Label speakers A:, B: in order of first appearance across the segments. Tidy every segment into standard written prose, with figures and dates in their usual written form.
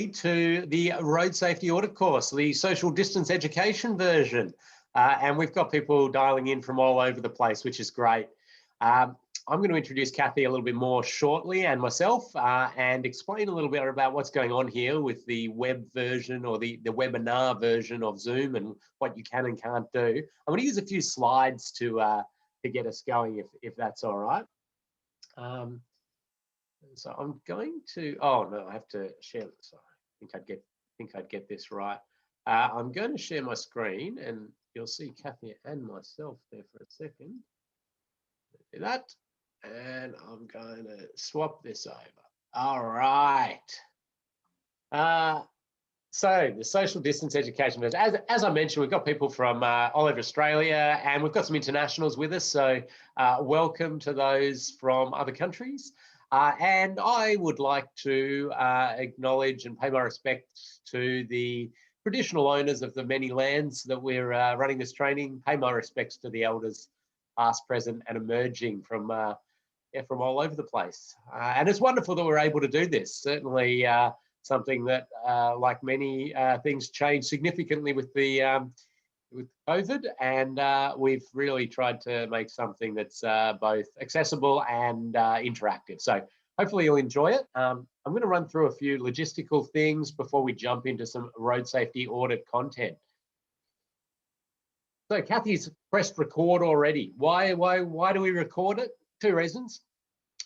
A: to the road safety audit course, the social distance education version. And we've got people dialing in from all over the place, which is great. I'm going to introduce Kathy a little bit more shortly, and myself, and explain a little bit about what's going on here with the web version or the webinar version of Zoom and what you can and can't do. I'm going to use a few slides to get us going, if that's all right. So I'm going to, oh no, I have to share, sorry, I think I'd get this right. I'm going to share my screen and you'll see Kathy and myself there for a second. Do that, and I'm going to swap this over. All right. So the social distance education, as I mentioned, we've got people from all over Australia, and we've got some internationals with us. So welcome to those from other countries. And I would like to acknowledge and pay my respects to the traditional owners of the many lands that we're running this training. Pay my respects to the elders, past, present, and emerging from all over the place. And it's wonderful that we're able to do this. Certainly something that, like many things, changed significantly with the with COVID, and we've really tried to make something that's both accessible and interactive. So hopefully you'll enjoy it. I'm going to run through a few logistical things before we jump into some road safety audit content. So Kathy's pressed record already. Why do we record it? Two reasons.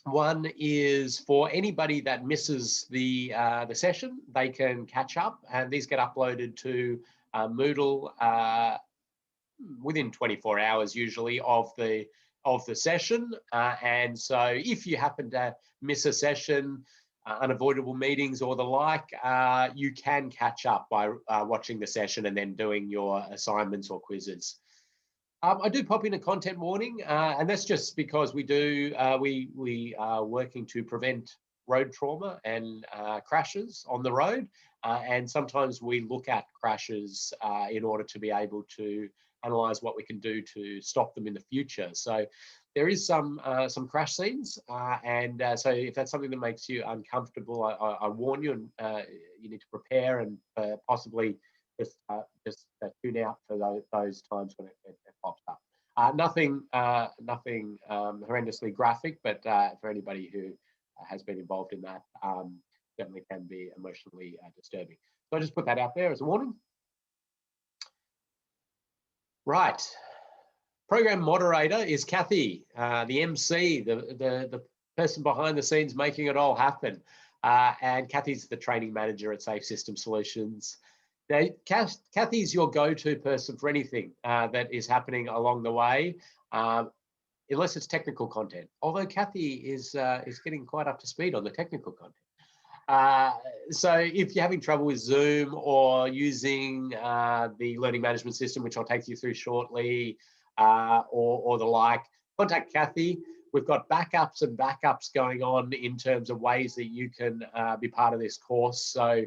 A: One is for anybody that misses the session, they can catch up, and these get uploaded to Moodle within 24 hours usually of the session. And so if you happen to miss a session, unavoidable meetings or the like, you can catch up by watching the session and then doing your assignments or quizzes. I do pop in a content warning, and that's just because we are working to prevent road trauma and crashes on the road, and sometimes we look at crashes in order to be able to analyse what we can do to stop them in the future. So there is some crash scenes, and so if that's something that makes you uncomfortable, I warn you, and you need to prepare and possibly just tune out for those times when it pops up. Nothing horrendously graphic, but for anybody who has been involved in that, certainly can be emotionally disturbing. So I just put that out there as a warning. Right. Program moderator is Kathy, the MC, the person behind the scenes making it all happen. And Kathy's the training manager at Safe System Solutions. Now, Kathy's your go-to person for anything that is happening along the way, unless it's technical content. Although Kathy is getting quite up to speed on the technical content. So if you're having trouble with Zoom or using the learning management system, which I'll take you through shortly, or the like, contact Kathy. We've got backups and backups going on in terms of ways that you can be part of this course. So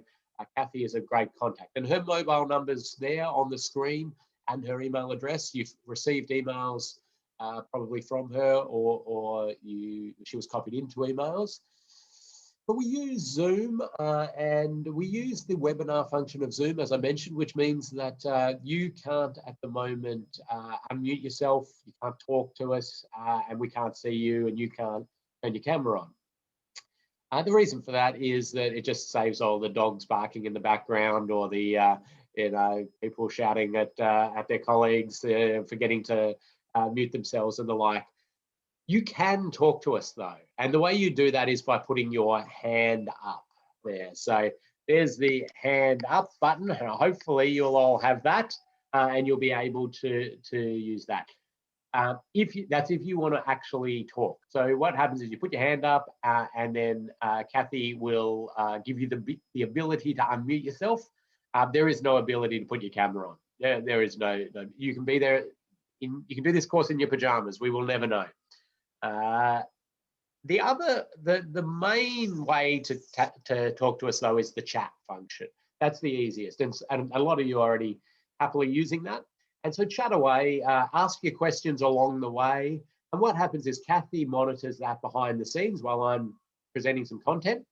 A: Kathy is a great contact, and her mobile number's there on the screen and her email address. You've received emails probably from her, or she was copied into emails. But we use Zoom, and we use the webinar function of Zoom, as I mentioned, which means that you can't at the moment unmute yourself, you can't talk to us, and we can't see you, and you can't turn your camera on. The reason for that is that it just saves all the dogs barking in the background, or the people shouting at their colleagues, forgetting to mute themselves and the like. You can talk to us though, and the way you do that is by putting your hand up there. So there's the hand up button, and hopefully you'll all have that, and you'll be able to use that. That's if you want to actually talk. So what happens is you put your hand up, and then Kathy will give you the ability to unmute yourself. There is no ability to put your camera on. There is no. You can be there. You can do this course in your pajamas. We will never know. The main way to talk to us though is the chat function. That's the easiest, and a lot of you are already happily using that. And so chat away, ask your questions along the way. And what happens is Kathy monitors that behind the scenes while I'm presenting some content.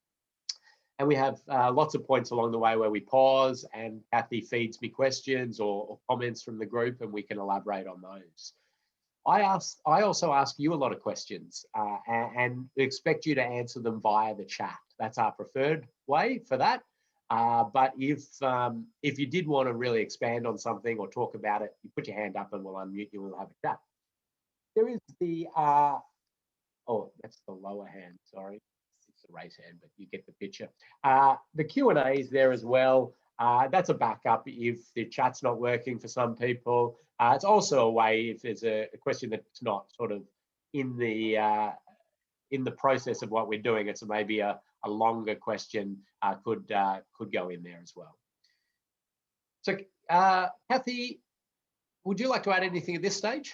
A: And we have lots of points along the way where we pause and Kathy feeds me questions or comments from the group, and we can elaborate on those. I also ask you a lot of questions and expect you to answer them via the chat. That's our preferred way for that. But if you did want to really expand on something or talk about it, you put your hand up and we'll unmute you and we'll have a chat. There is the, oh, that's the lower hand, sorry. It's the raise hand, but you get the picture. The Q&A is there as well. That's a backup if the chat's not working for some people. It's also a way if there's a question that's not sort of in the process of what we're doing, it's maybe a longer question could go in there as well. So Kathy, would you like to add anything at this stage?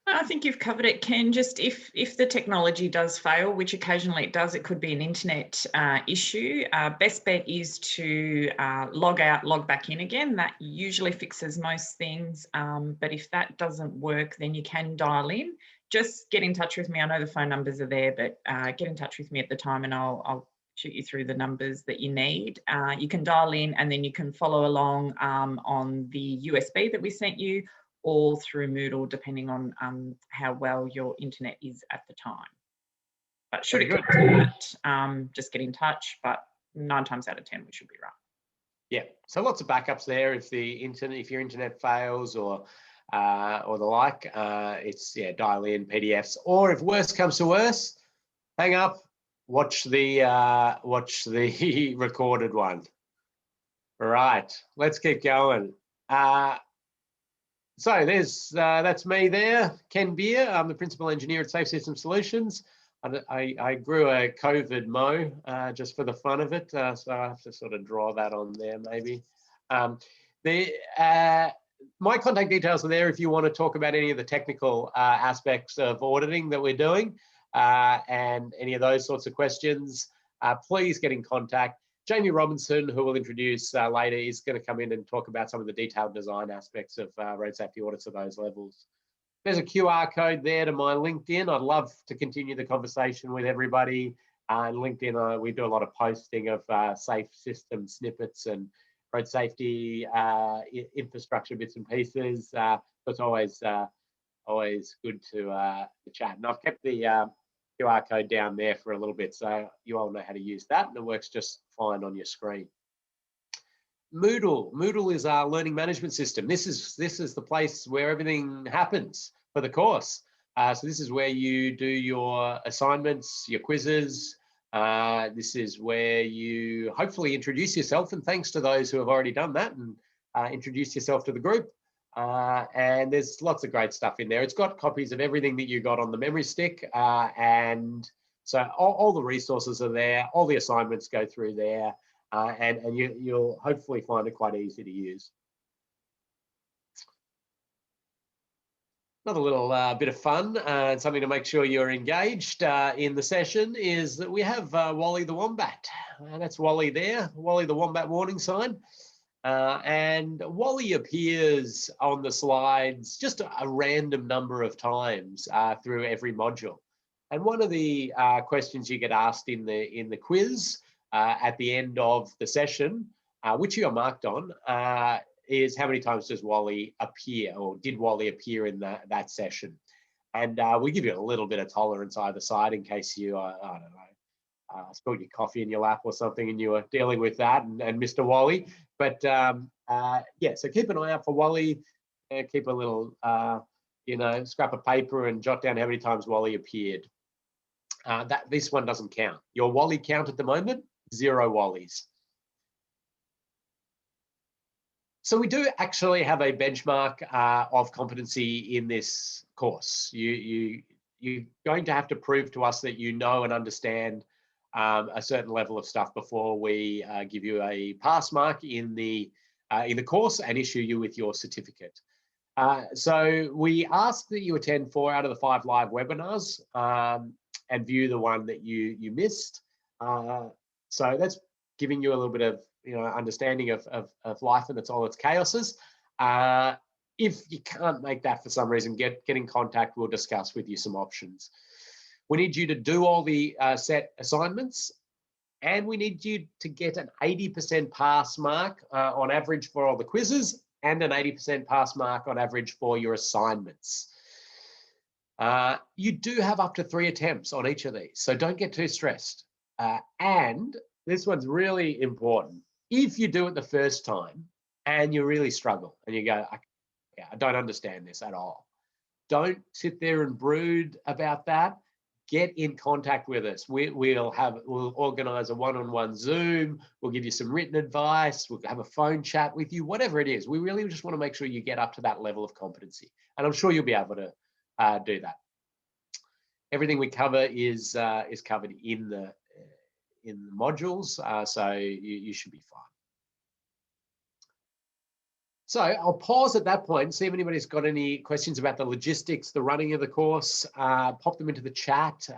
B: I think you've covered it, Ken. Just if the technology does fail, which occasionally it does, it could be an internet issue. Best bet is to log out, log back in again. That usually fixes most things. But if that doesn't work, then you can dial in. Just get in touch with me. I know the phone numbers are there, but get in touch with me at the time and I'll shoot you through the numbers that you need. You can dial in and then you can follow along on the USB that we sent you, or through Moodle, depending on how well your internet is at the time. But should it come to that, just get in touch, but 9 times out of 10, we should be right.
A: Yeah, so lots of backups there if your internet fails or the like. It's dial in PDFs, or if worse comes to worse, hang up, watch the recorded one. All right, let's keep going. So that's me there, Ken Beer. I'm the Principal Engineer at Safe System Solutions. I grew a COVID mo just for the fun of it, so I have to sort of draw that on there maybe. My contact details are there if you want to talk about any of the technical aspects of auditing that we're doing and any of those sorts of questions. Please get in contact. Jamie Robinson, who we'll introduce later, is going to come in and talk about some of the detailed design aspects of road safety audits at those levels. There's a QR code there to my LinkedIn. I'd love to continue the conversation with everybody. And LinkedIn, we do a lot of posting of safe system snippets and road safety infrastructure bits and pieces. So it's always good to chat. And I've kept the QR code down there for a little bit, so you all know how to use that, and it works just fine on your screen. Moodle is our learning management system. This is the place where everything happens for the course. So this is where you do your assignments, your quizzes. This is where you hopefully introduce yourself, and thanks to those who have already done that and introduce yourself to the group. And there's lots of great stuff in there. It's got copies of everything that you got on the memory stick. And so all the resources are there. All the assignments go through there. And you'll hopefully find it quite easy to use. Another little bit of fun and something to make sure you're engaged in the session is that we have Wally the Wombat. That's Wally there, Wally the Wombat warning sign. And Wally appears on the slides just a random number of times through every module. And one of the questions you get asked in the quiz at the end of the session, which you are marked on, is how many times does Wally appear, or did Wally appear in that session? And we give you a little bit of tolerance either side in case you, I don't know, spilled your coffee in your lap or something and you were dealing with that and Mr. Wally. But yeah, so keep an eye out for Wally. Keep a little, scrap of paper and jot down how many times Wally appeared. This one doesn't count. Your Wally count at the moment, 0 Wallies. So we do actually have a benchmark of competency in this course. You're going to have to prove to us that you know and understand a certain level of stuff before we give you a pass mark in the course and issue you with your certificate. So we ask that you attend 4 out of the 5 live webinars and view the one that you missed. So that's giving you a little bit of understanding of life and all its chaoses. If you can't make that for some reason, get in contact. We'll discuss with you some options. We need you to do all the set assignments. And we need you to get an 80% pass mark on average for all the quizzes and an 80% pass mark on average for your assignments. You do have up to 3 attempts on each of these, so don't get too stressed. And this one's really important. If you do it the first time and you really struggle and you go, I don't understand this at all, don't sit there and brood about that. Get in contact with us. We'll organize a one-on-one Zoom. We'll give you some written advice. We'll have a phone chat with you, whatever it is. We really just want to make sure you get up to that level of competency. And I'm sure you'll be able to do that. Everything we cover is covered in the modules, so you should be fine. So I'll pause at that point and see if anybody's got any questions about the logistics, the running of the course. Pop them into the chat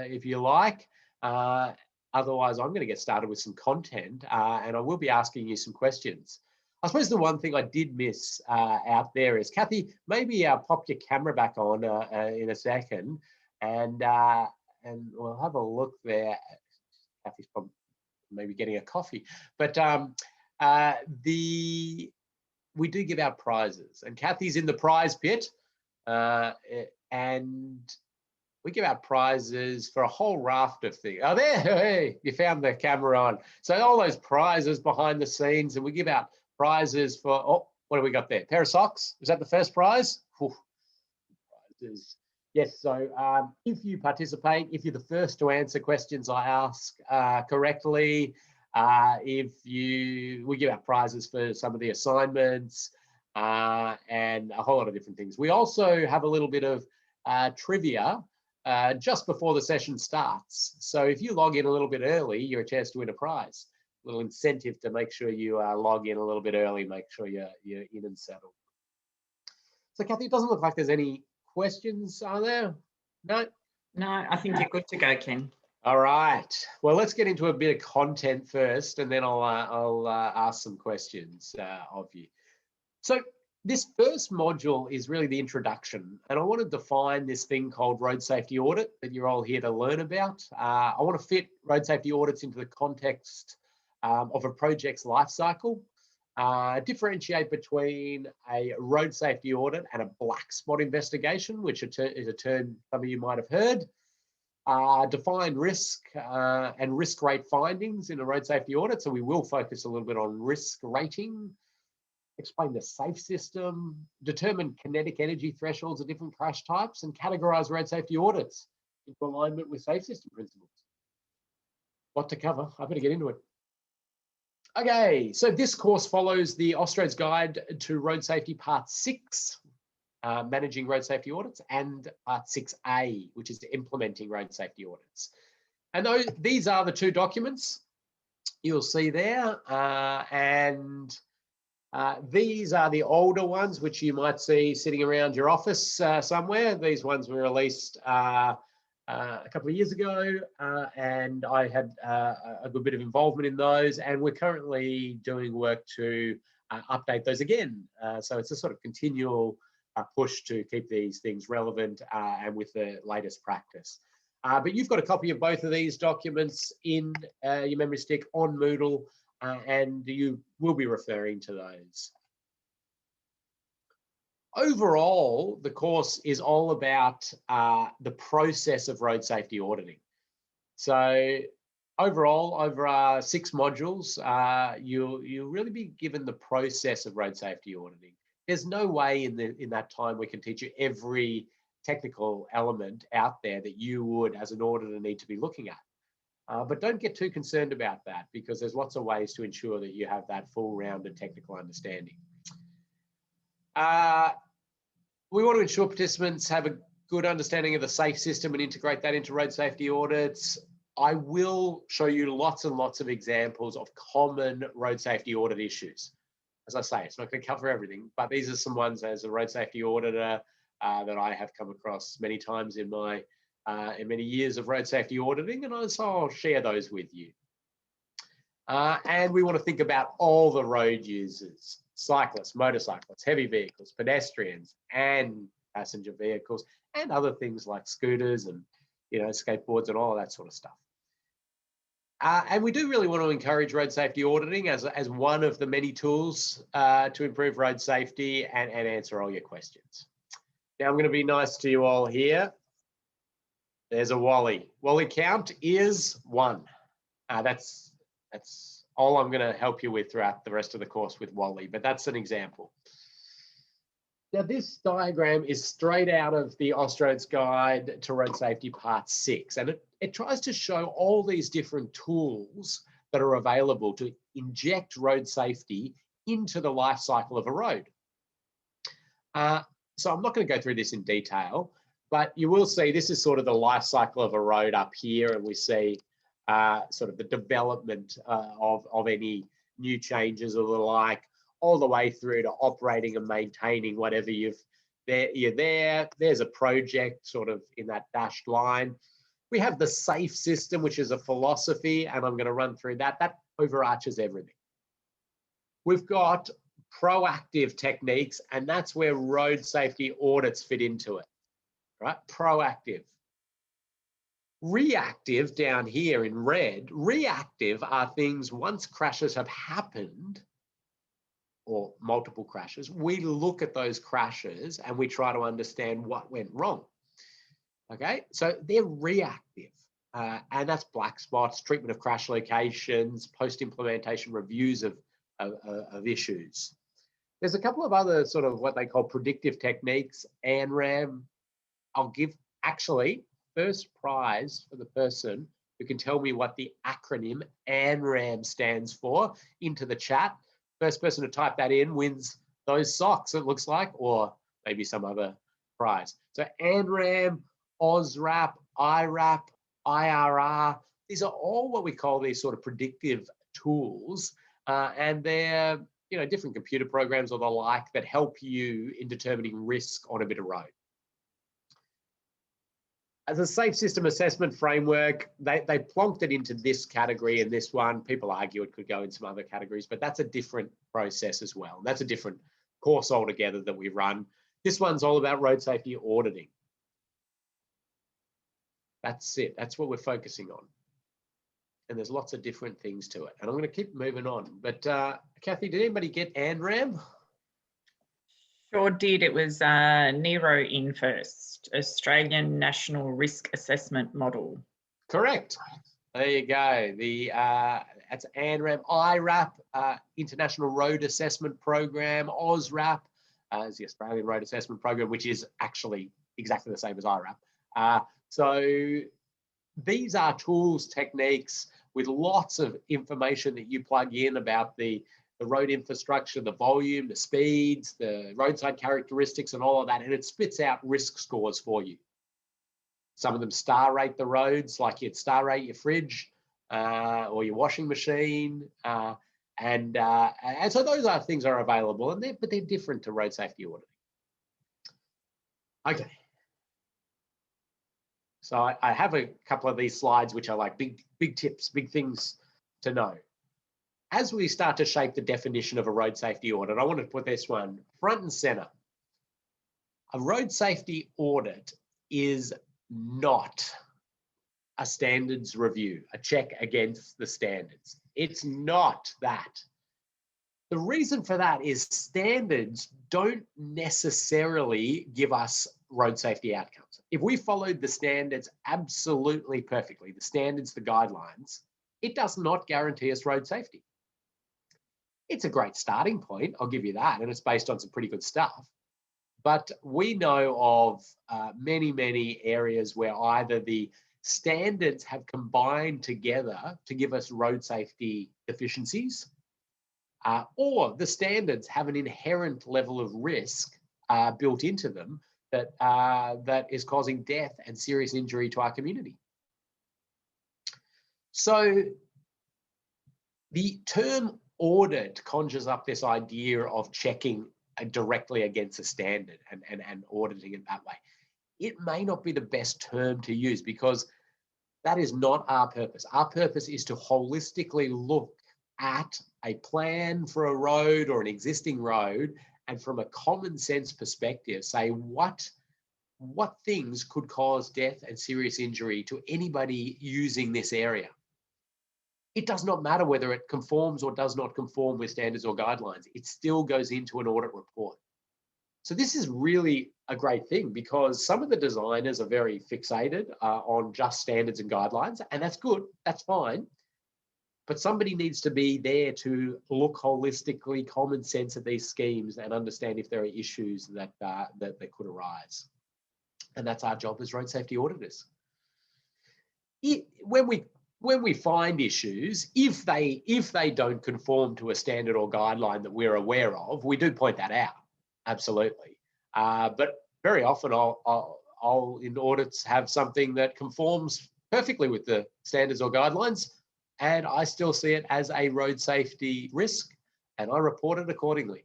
A: if you like. Otherwise, I'm going to get started with some content, and I will be asking you some questions. I suppose the one thing I did miss out there is, Kathy, maybe pop your camera back on in a second, and we'll have a look there. Kathy's probably maybe getting a coffee, but we do give out prizes, and Kathy's in the prize pit, and we give out prizes for a whole raft of things. Oh, there, hey, you found the camera on. So all those prizes behind the scenes, and we give out prizes for, oh, what have we got there? Pair of socks? Is that the first prize? Whew. Prizes. Yes, so if you participate, if you're the first to answer questions I ask correctly, we give out prizes for some of the assignments and a whole lot of different things. We also have a little bit of trivia just before the session starts. So if you log in a little bit early, you're a chance to win a prize. A little incentive to make sure you log in a little bit early, make sure you're in and settled. So Kathy, it doesn't look like there's any questions, are there? No?
B: No, I think you're good to go, Ken.
A: All right. Well, let's get into a bit of content first, and then I'll ask some questions of you. So this first module is really the introduction, and I want to define this thing called road safety audit that you're all here to learn about. I want to fit road safety audits into the context of a project's life cycle, differentiate between a road safety audit and a black spot investigation, which is a term some of you might have heard. Define risk and risk rate findings in a road safety audit. So we will focus a little bit on risk rating, explain the SAFE system, determine kinetic energy thresholds of different crash types, and categorize road safety audits into alignment with SAFE system principles. What to cover? I better get into it. Okay, so this course follows the Austroad's Guide to Road Safety Part 6, Managing Road Safety Audits, and Part 6A, which is Implementing Road Safety Audits. And these are the two documents you'll see there, and these are the older ones, which you might see sitting around your office somewhere. These ones were released a couple of years ago, and I had a good bit of involvement in those, and we're currently doing work to update those again. So it's a sort of continual push to keep these things relevant and with the latest practice. But you've got a copy of both of these documents in your memory stick on Moodle, and you will be referring to those. Overall, the course is all about the process of road safety auditing. So overall, over 6 modules, you'll really be given the process of road safety auditing. There's no way in that time we can teach you every technical element out there that you would, as an auditor, need to be looking at. But don't get too concerned about that, because there's lots of ways to ensure that you have that full-rounded technical understanding. We want to ensure participants have a good understanding of the SAFE system and integrate that into road safety audits. I will show you lots and lots of examples of common road safety audit issues. As I say, it's not going to cover everything, but these are some ones as a road safety auditor that I have come across many times in my in many years of road safety auditing, and so I'll share those with you. And we want to think about all the road users: cyclists, motorcyclists, heavy vehicles, pedestrians, and passenger vehicles, and other things like scooters and skateboards and all of that sort of stuff. And we do really want to encourage road safety auditing as one of the many tools to improve road safety and answer all your questions. Now I'm going to be nice to you all here. There's a Wally. Wally count is 1. That's all I'm going to help you with throughout the rest of the course with Wally, but that's an example. Now this diagram is straight out of the Austroads Guide to Road Safety Part 6, and it tries to show all these different tools that are available to inject road safety into the life cycle of a road. So I'm not going to go through this in detail, but you will see this is sort of the life cycle of a road up here, and we see sort of the development of any new changes or the like, all the way through to operating and maintaining whatever you're there. There's a project sort of in that dashed line. We have the SAFE system, which is a philosophy, and I'm going to run through that. That overarches everything. We've got proactive techniques, and that's where road safety audits fit into it, right? Proactive. Reactive down here in red, reactive are things once crashes have happened, or multiple crashes, we look at those crashes and we try to understand what went wrong. Okay, so they're reactive, and that's black spots, treatment of crash locations, post-implementation reviews of issues. There's a couple of other sort of what they call predictive techniques. ANRAM, I'll give actually first prize for the person who can tell me what the acronym ANRAM stands for into the chat. First person to type that in wins those socks, it looks like, or maybe some other prize. So ANRAM, OSRAP, IRAP, IRR, these are all what we call these sort of predictive tools, and they're different computer programs or the like that help you in determining risk on a bit of road. As a safe system assessment framework, they plonked it into this category and this one. People argue it could go in some other categories, but that's a different process as well. That's a different course altogether that we run. This one's all about road safety auditing. That's it. That's what we're focusing on. And there's lots of different things to it. And I'm going to keep moving on. But Kathy, did anybody get ANRAM?
B: Sure did. It was Nero in first, Australian National Risk Assessment Model.
A: Correct. There you go. That's ANRAM. IRAP, International Road Assessment Program. OSRAP is the Australian Road Assessment Program, which is actually exactly the same as IRAP. So these are tools, techniques with lots of information that you plug in about the road infrastructure, the volume, the speeds, the roadside characteristics, and all of that, and it spits out risk scores for you. Some of them star rate the roads, like you'd star rate your fridge or your washing machine, and so those are things are available, but they're different to road safety auditing. Okay. So I have a couple of these slides which are like big tips, big things to know. As we start to shape the definition of a road safety audit, I want to put this one front and center. A road safety audit is not a standards review, a check against the standards. It's not that. The reason for that is standards don't necessarily give us road safety outcomes. If we followed the standards absolutely perfectly, the standards, the guidelines, it does not guarantee us road safety. It's a great starting point, I'll give you that, and it's based on some pretty good stuff. But we know of many areas where either the standards have combined together to give us road safety deficiencies, or the standards have an inherent level of risk built into them that is causing death and serious injury to our community. So the term audit conjures up this idea of checking directly against a standard and auditing it that way. It may not be the best term to use because that is not our purpose. Our purpose is to holistically look at a plan for a road or an existing road, and from a common sense perspective, say what things could cause death and serious injury to anybody using this area. it does not matter whether it conforms or does not conform with standards or guidelines. It still goes into an audit report. So this is really a great thing, because some of the designers are very fixated on just standards and guidelines, and that's good, that's fine. But somebody needs to be there to look holistically, common sense at these schemes and understand if there are issues that could arise. And that's our job as road safety auditors. When we find issues, if they don't conform to a standard or guideline that we're aware of, we do point that out, absolutely. But very often I'll in audits have something that conforms perfectly with the standards or guidelines, and I still see it as a road safety risk, and I report it accordingly.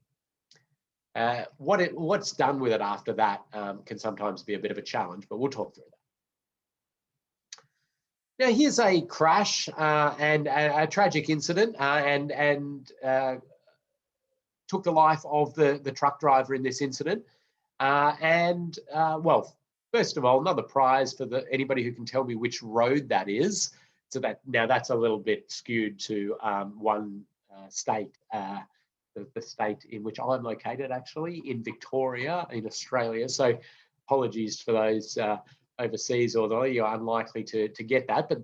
A: What's done with it after that can sometimes be a bit of a challenge, but we'll talk through that. Now, here's a crash and a tragic incident, and took the life of the truck driver in this incident. Well, first of all, another prize for anybody who can tell me which road that is. So now that's a little bit skewed to one state, the state in which I'm located, actually, in Victoria, in Australia. So apologies for those overseas, although you're unlikely to get that. But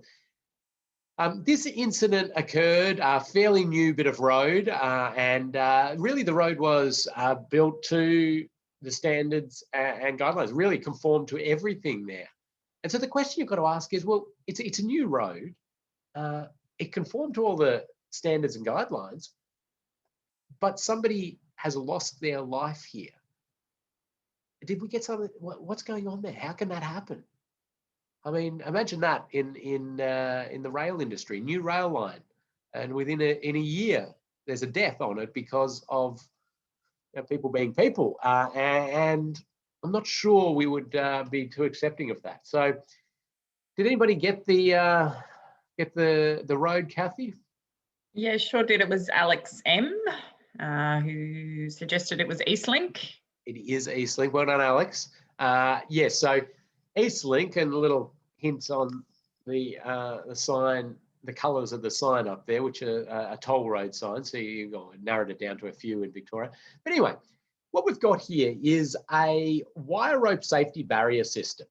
A: this incident occurred, a fairly new bit of road, and really the road was built to the standards and guidelines, really conformed to everything there. And so the question you've got to ask is, well, it's a new road. It conformed to all the standards and guidelines, but somebody has lost their life here. Did we get something? What's going on there? How can that happen? I mean, imagine that in the rail industry, new rail line, and within a year there's a death on it because of people being people, and I'm not sure we would be too accepting of that. So, did anybody get the road, Kathy?
B: Yeah, sure did. It was Alex M, who suggested it was Eastlink.
A: It is Eastlink. Well done, Alex. Yes, so Eastlink, and a little hints on the sign, the colours of the sign up there, which are a toll road sign. So you narrowed it down to a few in Victoria. But anyway, what we've got here is a wire rope safety barrier system.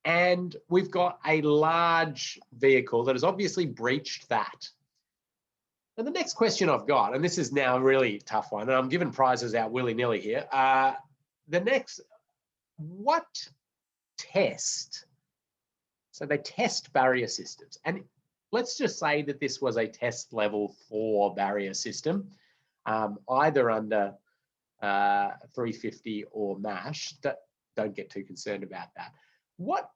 A: And we've got a large vehicle that has obviously breached that. And the next question I've got, and this is now a really tough one, and I'm giving prizes out willy-nilly here. What test? So they test barrier systems. And let's just say that this was a test level 4 barrier system, either under 350 or MASH. Don't get too concerned about that. What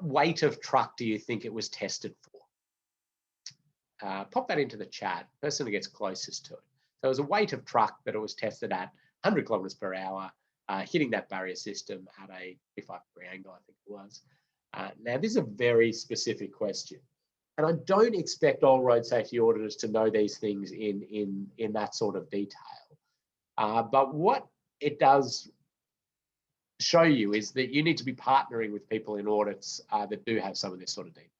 A: weight of truck do you think it was tested for? Pop that into the chat, person who gets closest to it. So it was a weight of truck that it was tested at 100 kilometers per hour, hitting that barrier system at a 45-degree angle, I think it was. Now, this is a very specific question, and I don't expect all road safety auditors to know these things in that sort of detail. But what it does show you is that you need to be partnering with people in audits that do have some of this sort of detail.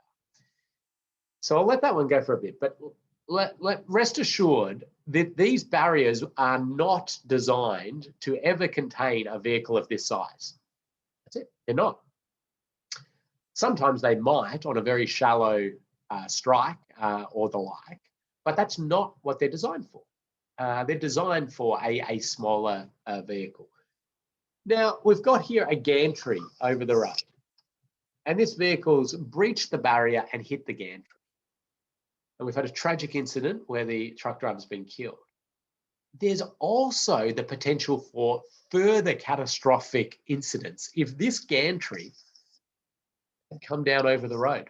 A: So I'll let that one go for a bit, but rest assured that these barriers are not designed to ever contain a vehicle of this size. That's it, they're not. Sometimes they might on a very shallow strike or the like, but that's not what they're designed for. They're designed for a smaller vehicle. Now, we've got here a gantry over the road, and this vehicle's breached the barrier and hit the gantry. And we've had a tragic incident where the truck driver's been killed. There's also the potential for further catastrophic incidents if this gantry had come down over the road.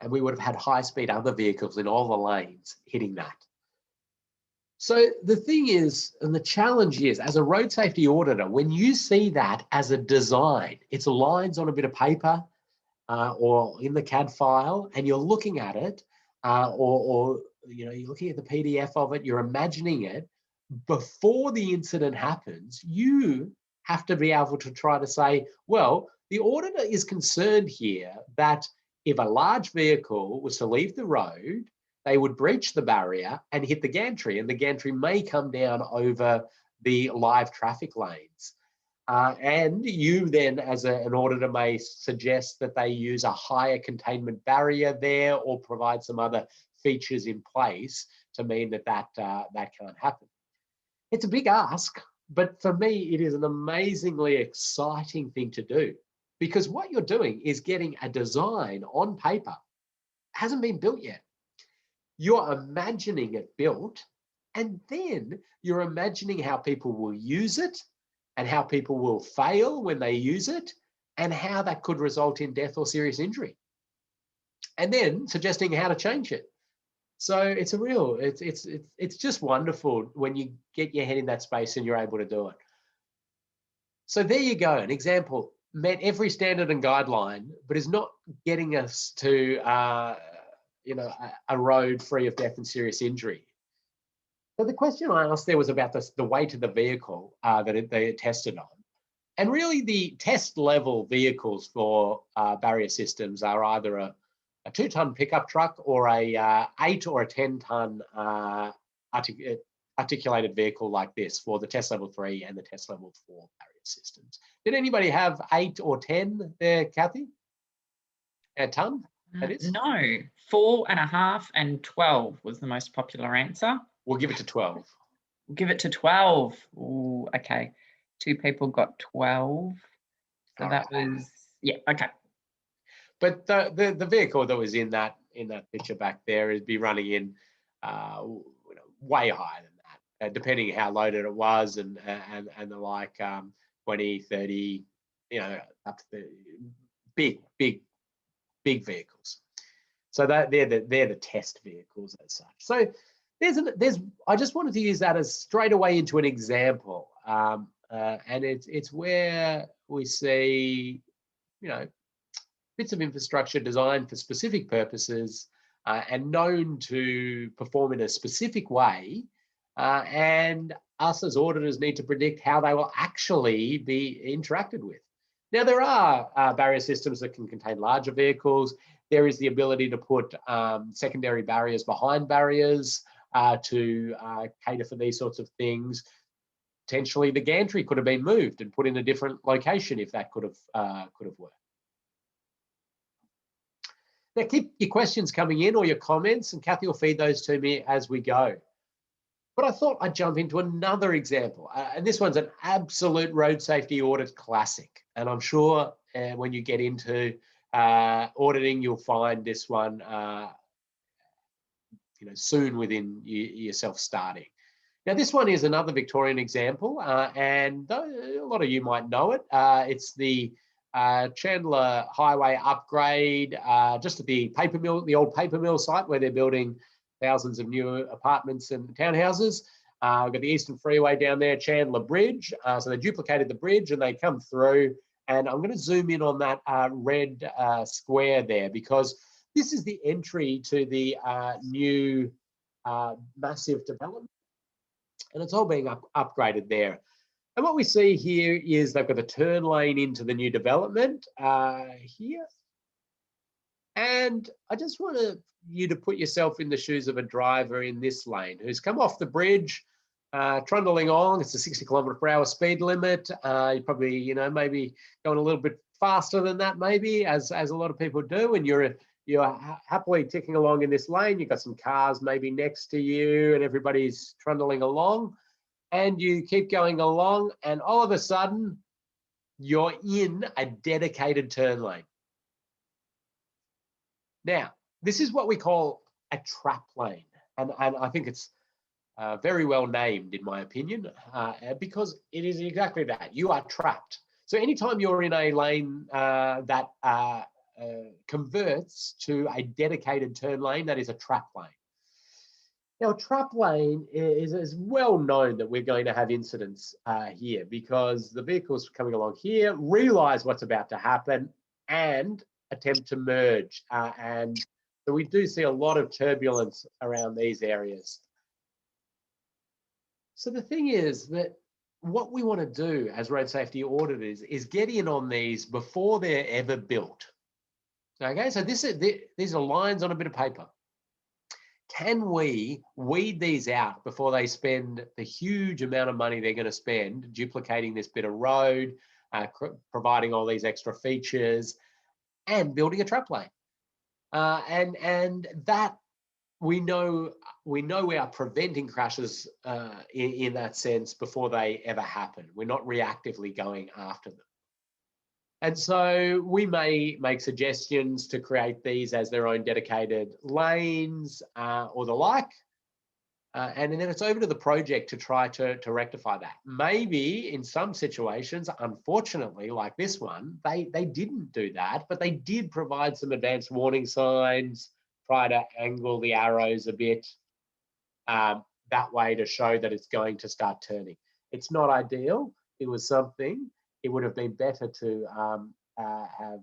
A: And we would have had high-speed other vehicles in all the lanes hitting that. So the thing is, and the challenge is, as a road safety auditor, when you see that as a design, it's lines on a bit of paper or in the CAD file, and you're looking at it, or you're looking at the PDF of it, you're imagining it, before the incident happens, you have to be able to try to say, well, the auditor is concerned here that if a large vehicle was to leave the road, they would breach the barrier and hit the gantry, and the gantry may come down over the live traffic lanes. And you then, as an auditor, may suggest that they use a higher containment barrier there or provide some other features in place to mean that that can't happen. It's a big ask, but for me, it is an amazingly exciting thing to do, because what you're doing is getting a design on paper. It hasn't been built yet. You're imagining it built, and then you're imagining how people will use it and how people will fail when they use it and how that could result in death or serious injury. And then suggesting how to change it. So it's a real, it's just wonderful when you get your head in that space and you're able to do it. So there you go, an example. Met every standard and guideline, but is not getting us to a road free of death and serious injury. So the question I asked there was about the weight of the vehicle that they tested on. And really the test level vehicles for barrier systems are either a 2-ton pickup truck or a 8 or a 10-ton articulated vehicle like this for the test level 3 and the test level 4 barrier systems. Did anybody have 8 or 10 there, Kathy? A ton? That is?
B: No, 4.5 and 12 was the most popular answer.
A: We'll give it to 12.
B: We'll give it to 12. Ooh, okay. 2 people got 12. So
A: All
B: that
A: right.
B: was, yeah, okay.
A: But the vehicle that was in that picture back there would be running in way higher than that, depending how loaded it was and the like, 20, 30, up to the big vehicles. So they're the test vehicles as such. So there's I just wanted to use that as straight away into an example, and it's where we see bits of infrastructure designed for specific purposes and known to perform in a specific way, and us as auditors need to predict how they will actually be interacted with. Now, there are barrier systems that can contain larger vehicles. There is the ability to put secondary barriers behind barriers to cater for these sorts of things. Potentially, the gantry could have been moved and put in a different location if that could have worked. Now, keep your questions coming in or your comments, and Kathy will feed those to me as we go. But I thought I'd jump into another example, and this one's an absolute road safety audit classic. And I'm sure when you get into auditing, you'll find this one, soon within yourself starting. Now, this one is another Victorian example, and a lot of you might know it. It's the Chandler Highway upgrade, just at the paper mill, the old paper mill site where they're building thousands of new apartments and townhouses. We've got the Eastern Freeway down there, Chandler Bridge. So they duplicated the bridge and they come through. And I'm going to zoom in on that red square there, because this is the entry to the new massive development. And it's all being upgraded there. And what we see here is they've got the turn lane into the new development here. And I just want you to put yourself in the shoes of a driver in this lane who's come off the bridge, trundling along. It's a 60 km/h speed limit. You probably, maybe going a little bit faster than that, maybe, as a lot of people do. And you're happily ticking along in this lane. You've got some cars maybe next to you, and everybody's trundling along. And you keep going along, and all of a sudden, you're in a dedicated turn lane. Now, this is what we call a trap lane, and I think it's very well named, in my opinion, because it is exactly that. You are trapped. So anytime you're in a lane that converts to a dedicated turn lane, that is a trap lane. Now, a trap lane is well known that we're going to have incidents here, because the vehicles coming along here realize what's about to happen and attempt to merge. And so we do see a lot of turbulence around these areas. So the thing is that what we want to do as road safety auditors is get in on these before they're ever built. Okay, so these are lines on a bit of paper. Can we weed these out before they spend the huge amount of money they're going to spend duplicating this bit of road, providing all these extra features, and building a trap lane? And that we know we are preventing crashes in that sense before they ever happen. We're not reactively going after them. And so we may make suggestions to create these as their own dedicated lanes or the like. And then it's over to the project to try to rectify that. Maybe in some situations, unfortunately, like this one, they didn't do that, but they did provide some advanced warning signs, try to angle the arrows a bit that way to show that it's going to start turning. It's not ideal. It was something. It would have been better to have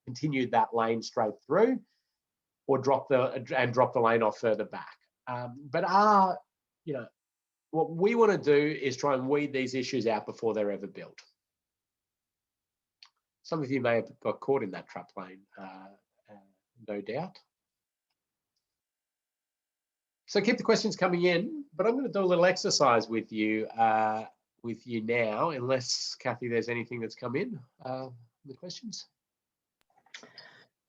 A: continued that lane straight through, or drop the lane off further back. But what we want to do is try and weed these issues out before they're ever built. Some of you may have got caught in that trap lane, no doubt. So keep the questions coming in, but I'm going to do a little exercise with you now, unless, Kathy, there's anything that's come in, the questions.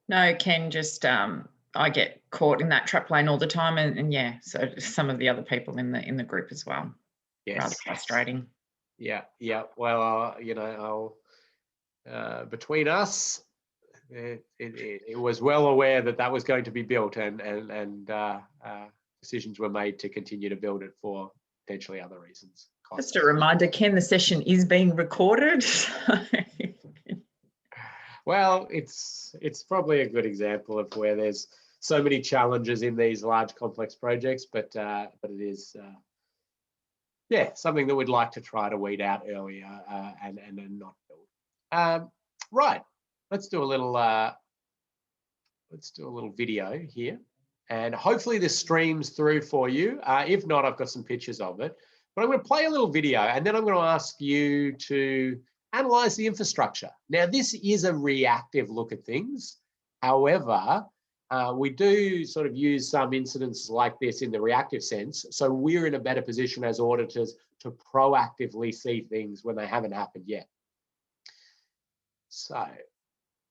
B: No, Ken, just I get caught in that trap lane all the time, and yeah, so some of the other people in the group as well.
A: Yes.
B: Rather frustrating.
A: Yeah. Well, between us, it was well aware that was going to be built, and decisions were made to continue to build it for potentially other reasons.
B: Just a reminder, Ken, the session is being recorded.
A: Well, it's probably a good example of where there's so many challenges in these large complex projects, but it is something that we'd like to try to weed out earlier and not build. Right, let's do a little video here, and hopefully this streams through for you. If not, I've got some pictures of it, but I'm going to play a little video, and then I'm going to ask you to analyze the infrastructure. Now, this is a reactive look at things. However, we do sort of use some incidents like this in the reactive sense. So we're in a better position as auditors to proactively see things when they haven't happened yet. So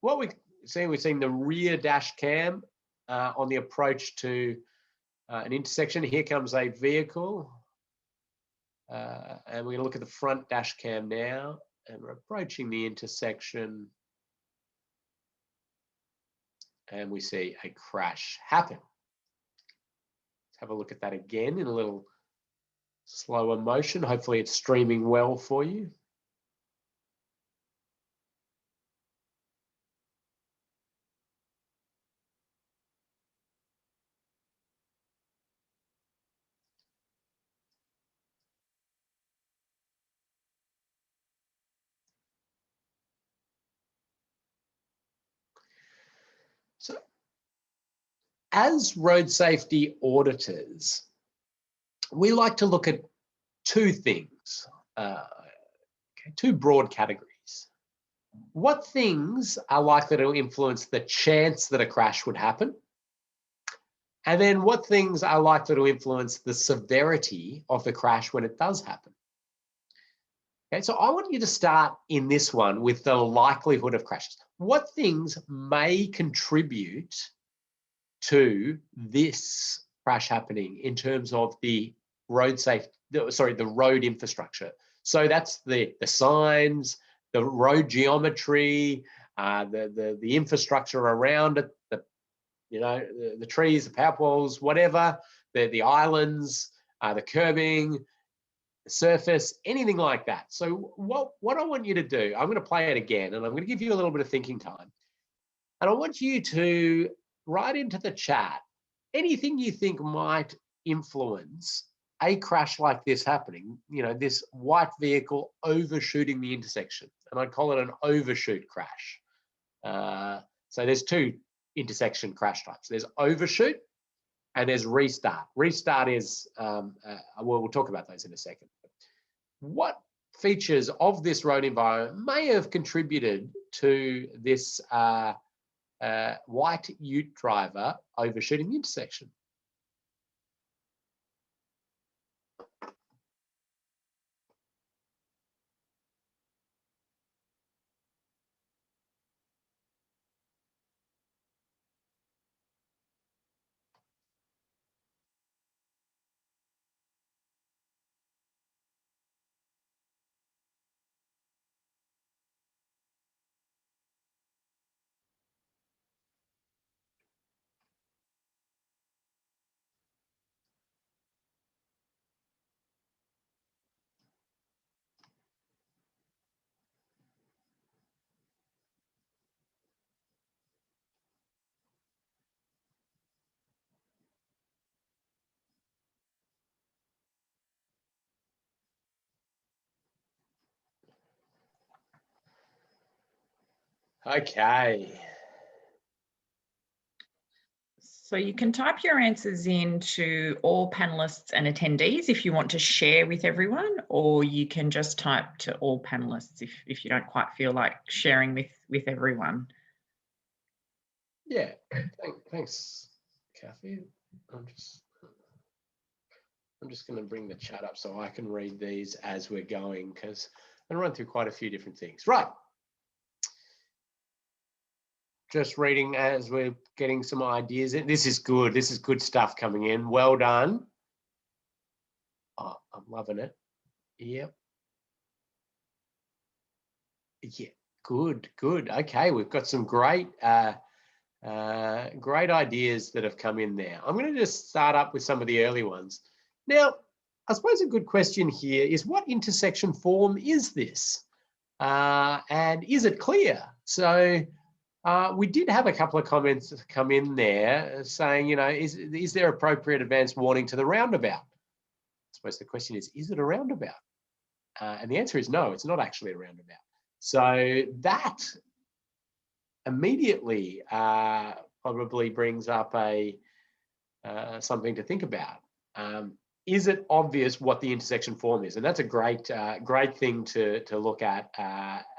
A: what we're seeing the rear dash cam on the approach to an intersection. Here comes a vehicle. And we're going to look at the front dash cam now. And we're approaching the intersection, and we see a crash happen. Let's have a look at that again in a little slower motion. Hopefully it's streaming well for you. So, as road safety auditors, we like to look at two things, two broad categories. What things are likely to influence the chance that a crash would happen? And then what things are likely to influence the severity of the crash when it does happen? Okay, so I want you to start in this one with the likelihood of crashes. What things may contribute to this crash happening in terms of the road the road infrastructure? So that's the signs, the road geometry, the infrastructure around it, the trees, the power poles, whatever, the islands, the curbing, the surface, anything like that. So what I want you to do, I'm going to play it again, and I'm going to give you a little bit of thinking time. And I want you to write into the chat anything you think might influence a crash like this happening, this white vehicle overshooting the intersection. And I'd call it an overshoot crash. So there's two intersection crash types. There's overshoot and there's restart. Restart is, we'll talk about those in a second. What features of this road environment may have contributed to this white ute driver overshooting the intersection. Okay.
B: So you can type your answers into all panelists and attendees if you want to share with everyone, or you can just type to all panelists if you don't quite feel like sharing with everyone.
A: Yeah, thanks, Kathy. I'm just going to bring the chat up so I can read these as we're going, because I'm going to run through quite a few different things. Right. Just reading as we're getting some ideas in. This is good. This is good stuff coming in. Well done. Oh, I'm loving it. Yep. Yeah, good. Okay, we've got some great great ideas that have come in there. I'm going to just start up with some of the early ones. Now, I suppose a good question here is, what intersection form is this? And is it clear? So we did have a couple of comments come in there saying, you know, is there appropriate advance warning to the roundabout? I suppose the question is it a roundabout? And the answer is no, it's not actually a roundabout. So that immediately probably brings up a something to think about. Is it obvious what the intersection form is? And that's a great thing to look at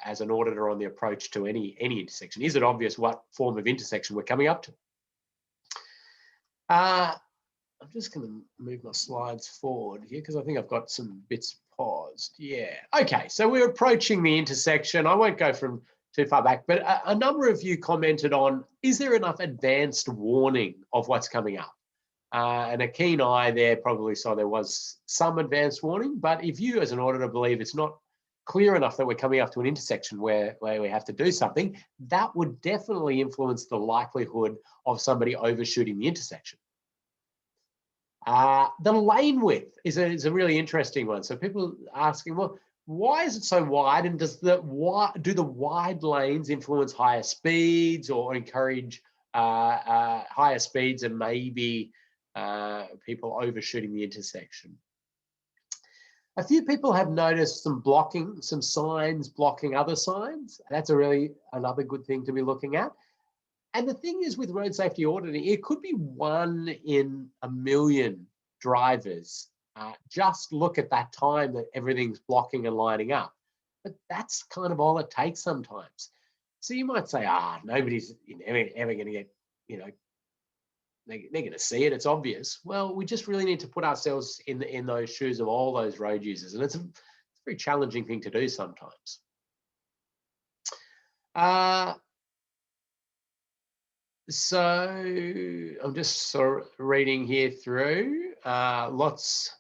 A: as an auditor on the approach to any intersection. Is it obvious what form of intersection we're coming up to? I'm just going to move my slides forward here because I think I've got some bits paused. Yeah. Okay, so we're approaching the intersection. I won't go from too far back, but a number of you commented on, is there enough advanced warning of what's coming up? And a keen eye there probably saw there was some advanced warning, but if you as an auditor believe it's not clear enough that we're coming up to an intersection where we have to do something, that would definitely influence the likelihood of somebody overshooting the intersection. The lane width is a really interesting one. So people asking, well, why is it so wide? And do the wide lanes influence higher speeds or encourage higher speeds and maybe people overshooting the intersection? A few people have noticed some signs blocking other signs. That's another good thing to be looking at. And the thing is with road safety auditing, it could be 1 in a million drivers. Just look at that time that everything's blocking and lining up. But that's kind of all it takes sometimes. So you might say, nobody's ever going to get, they're going to see it. It's obvious. Well, we just really need to put ourselves in those shoes of all those road users. And it's a very challenging thing to do sometimes. So I'm just sort of reading here through lots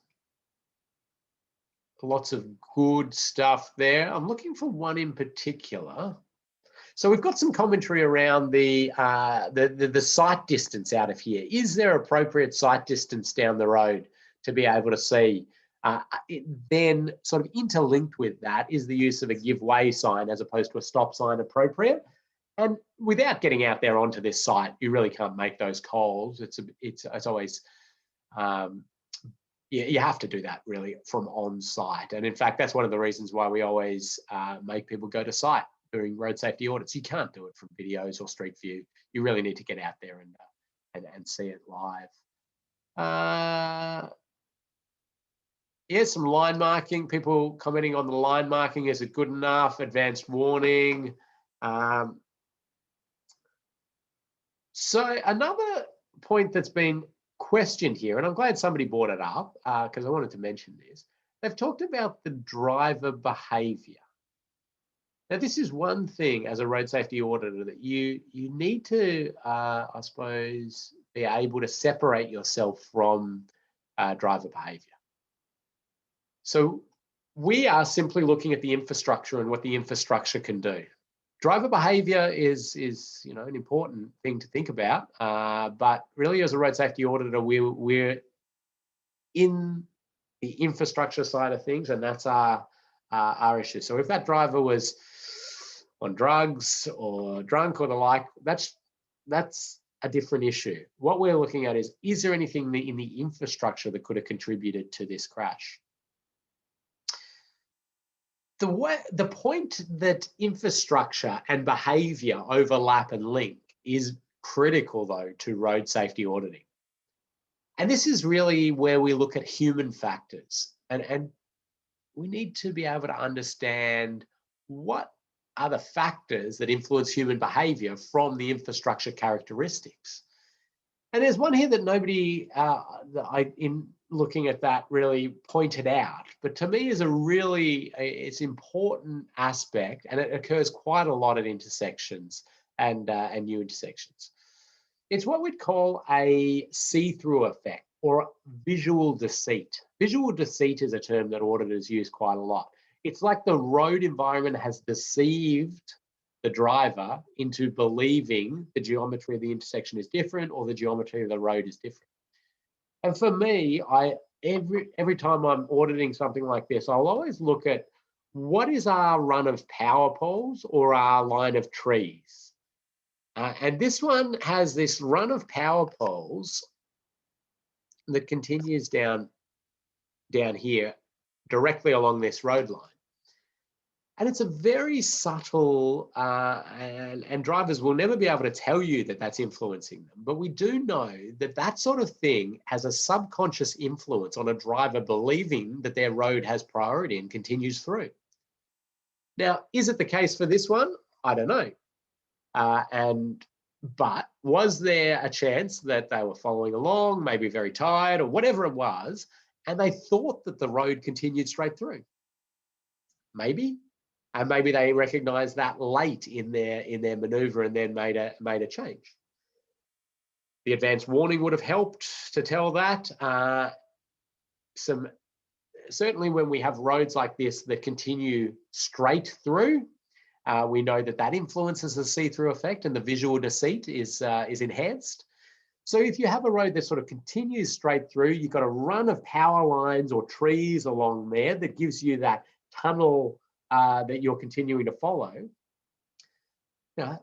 A: of good stuff there. I'm looking for one in particular. So we've got some commentary around the sight distance out of here. Is there appropriate sight distance down the road to be able to see? Then sort of interlinked with that is the use of a give way sign as opposed to a stop sign appropriate. And without getting out there onto this site, you really can't make those calls. It's always, you have to do that really from on site. And in fact, that's one of the reasons why we always make people go to site during road safety audits. You can't do it from videos or street view. You really need to get out there and see it live. Some line marking. People commenting on the line marking. Is it good enough? Advanced warning. So another point that's been questioned here, and I'm glad somebody brought it up because I wanted to mention this. They've talked about the driver behaviour. Now, this is one thing as a road safety auditor that you need to, I suppose, be able to separate yourself from driver behaviour. So we are simply looking at the infrastructure and what the infrastructure can do. Driver behaviour is an important thing to think about, but really as a road safety auditor, we're in the infrastructure side of things, and that's our issue. So if that driver was on drugs or drunk or the like, that's a different issue. What we're looking at is there anything in the infrastructure that could have contributed to this crash? The point that infrastructure and behaviour overlap and link is critical, though, to road safety auditing. And this is really where we look at human factors. And we need to be able to understand what are the factors that influence human behaviour from the infrastructure characteristics. And there's one here that nobody, in looking at that, really pointed out, but to me is it's important aspect, and it occurs quite a lot at intersections and new intersections. It's what we'd call a see-through effect or visual deceit. Visual deceit is a term that auditors use quite a lot. It's like the road environment has deceived the driver into believing the geometry of the intersection is different or the geometry of the road is different. And for me, every time I'm auditing something like this, I'll always look at what is our run of power poles or our line of trees. And this one has this run of power poles that continues down here directly along this road line. And it's a very subtle, and drivers will never be able to tell you that that's influencing them. But we do know that that sort of thing has a subconscious influence on a driver believing that their road has priority and continues through. Now, is it the case for this one? I don't know. But was there a chance that they were following along, maybe very tired or whatever it was, and they thought that the road continued straight through? Maybe. And maybe they recognised that late in their manoeuvre and then made a change. The advanced warning would have helped to tell that. Certainly when we have roads like this that continue straight through, we know that influences the see-through effect, and the visual deceit is enhanced. So if you have a road that sort of continues straight through, you've got a run of power lines or trees along there that gives you that tunnel that you're continuing to follow. Now,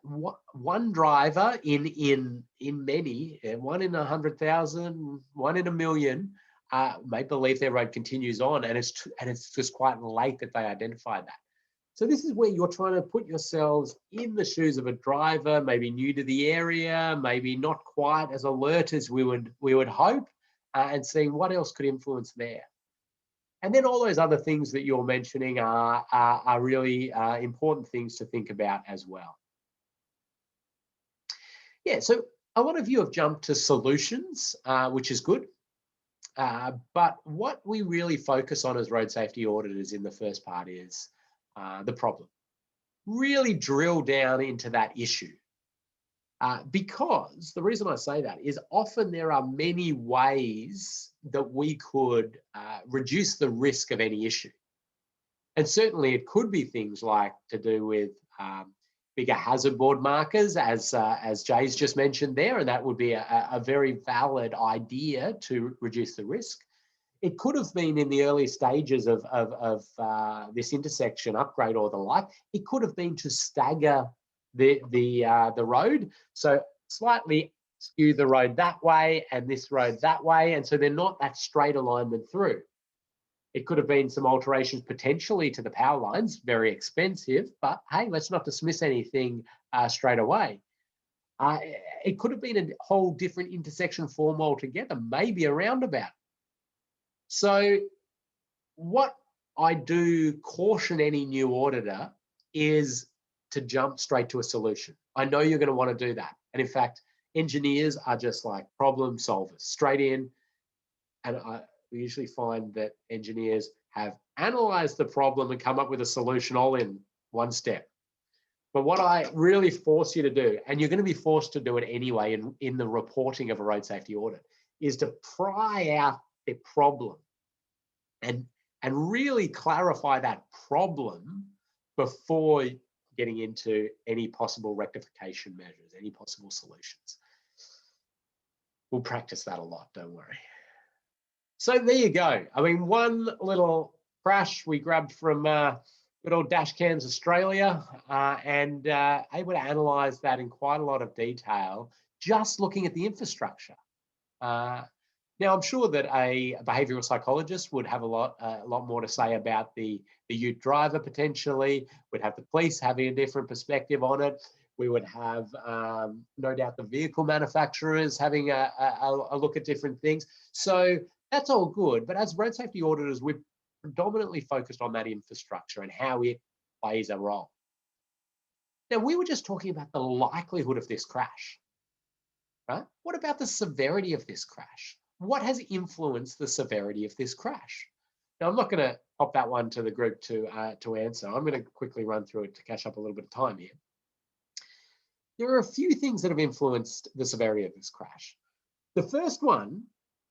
A: one driver in many, one in 100,000, one in a million, may believe their road continues on, and it's just quite late that they identify that. So this is where you're trying to put yourselves in the shoes of a driver, maybe new to the area, maybe not quite as alert as we would hope, and seeing what else could influence there. And then all those other things that you're mentioning are really important things to think about as well. Yeah, so a lot of you have jumped to solutions, which is good. But what we really focus on as road safety auditors in the first part is the problem. Really drill down into that issue. Because the reason I say that is often there are many ways that we could reduce the risk of any issue. And certainly it could be things like to do with bigger hazard board markers, as Jay's just mentioned there, and that would be a very valid idea to reduce the risk. It could have been in the early stages of this intersection upgrade or the like. It could have been to stagger the road, so slightly skew the road that way and this road that way, and so they're not that straight alignment through. It could have been some alterations potentially to the power lines, very expensive, but hey, let's not dismiss anything straight away. It could have been a whole different intersection form altogether, maybe a roundabout. So what I do caution any new auditor is to jump straight to a solution. I know you're going to want to do that. And in fact, engineers are just like problem solvers, straight in. And we usually find that engineers have analyzed the problem and come up with a solution all in one step. But what I really force you to do, and you're going to be forced to do it anyway in the reporting of a road safety audit, is to pry out the problem and really clarify that problem before getting into any possible rectification measures, any possible solutions. We'll practice that a lot, don't worry. So there you go. I mean, one little crash we grabbed from good old Dashcams Australia and able to analyze that in quite a lot of detail, just looking at the infrastructure. Now, I'm sure that a behavioral psychologist would have a lot more to say about the ute driver potentially. We'd have the police having a different perspective on it. We would have, no doubt, the vehicle manufacturers having a look at different things. So that's all good. But as road safety auditors, we're predominantly focused on that infrastructure and how it plays a role. Now, we were just talking about the likelihood of this crash, right? What about the severity of this crash? What has influenced the severity of this crash? Now, I'm not going to pop that one to the group to answer. I'm going to quickly run through it to catch up a little bit of time here. There are a few things that have influenced the severity of this crash. The first one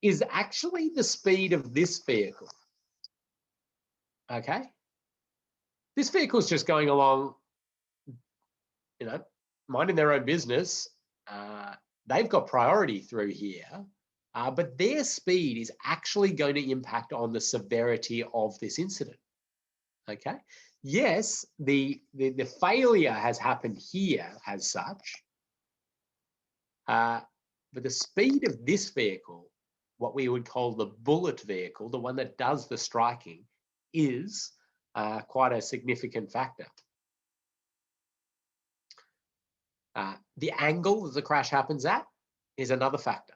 A: is actually the speed of this vehicle. Okay? This vehicle is just going along, you know, minding their own business. They've got priority through here. But their speed is actually going to impact on the severity of this incident. Okay. Yes, the failure has happened here as such, but the speed of this vehicle, what we would call the bullet vehicle, the one that does the striking, is quite a significant factor. The angle that the crash happens at is another factor.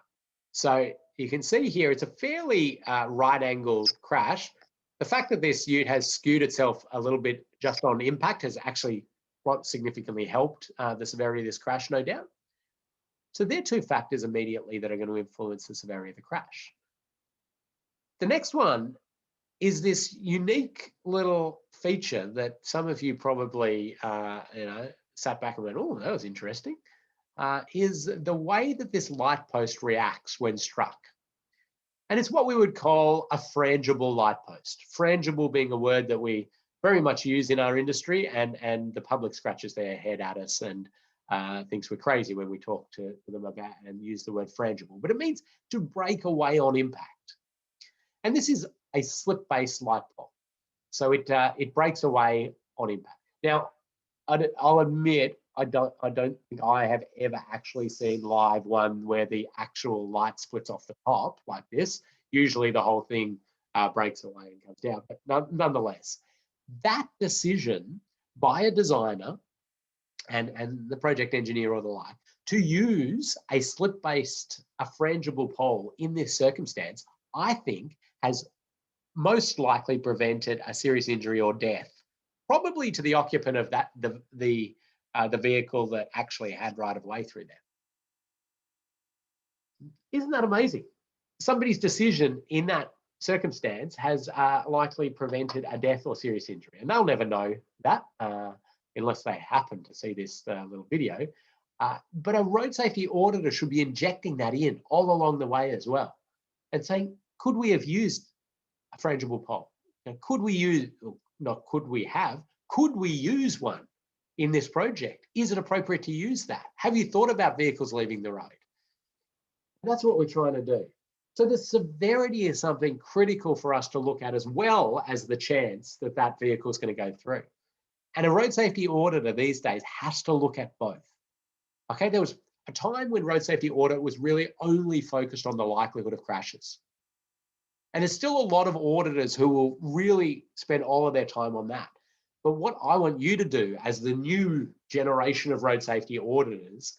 A: So you can see here, it's a fairly right-angled crash. The fact that this ute has skewed itself a little bit just on impact has actually quite significantly helped the severity of this crash, no doubt. So they're two factors immediately that are going to influence the severity of the crash. The next one is this unique little feature that some of you probably sat back and went, oh, that was interesting. Is the way that this light post reacts when struck. And it's what we would call a frangible light post. Frangible being a word that we very much use in our industry, and the public scratches their head at us and thinks we're crazy when we talk to them about and use the word frangible. But it means to break away on impact. And this is a slip-based light bulb. So it breaks away on impact. Now, I'll admit, I don't think I have ever actually seen live one where the actual light splits off the top like this. Usually the whole thing breaks away and comes down, but nonetheless, that decision by a designer and the project engineer or the like to use a slip-based, a frangible pole in this circumstance, I think has most likely prevented a serious injury or death, probably to the occupant of that the vehicle that actually had right of way through there. Isn't that amazing? Somebody's decision in that circumstance has likely prevented a death or serious injury, and they'll never know that unless they happen to see this little video. But a road safety auditor should be injecting that in all along the way as well, and saying, could we have used a frangible pole? Now, could we use, not could we have, could we use one in this project? Is it appropriate to use that? Have you thought about vehicles leaving the road? That's what we're trying to do. So the severity is something critical for us to look at, as well as the chance that that vehicle is going to go through. And a road safety auditor these days has to look at both. Okay, there was a time when road safety audit was really only focused on the likelihood of crashes. And there's still a lot of auditors who will really spend all of their time on that. But what I want you to do as the new generation of road safety auditors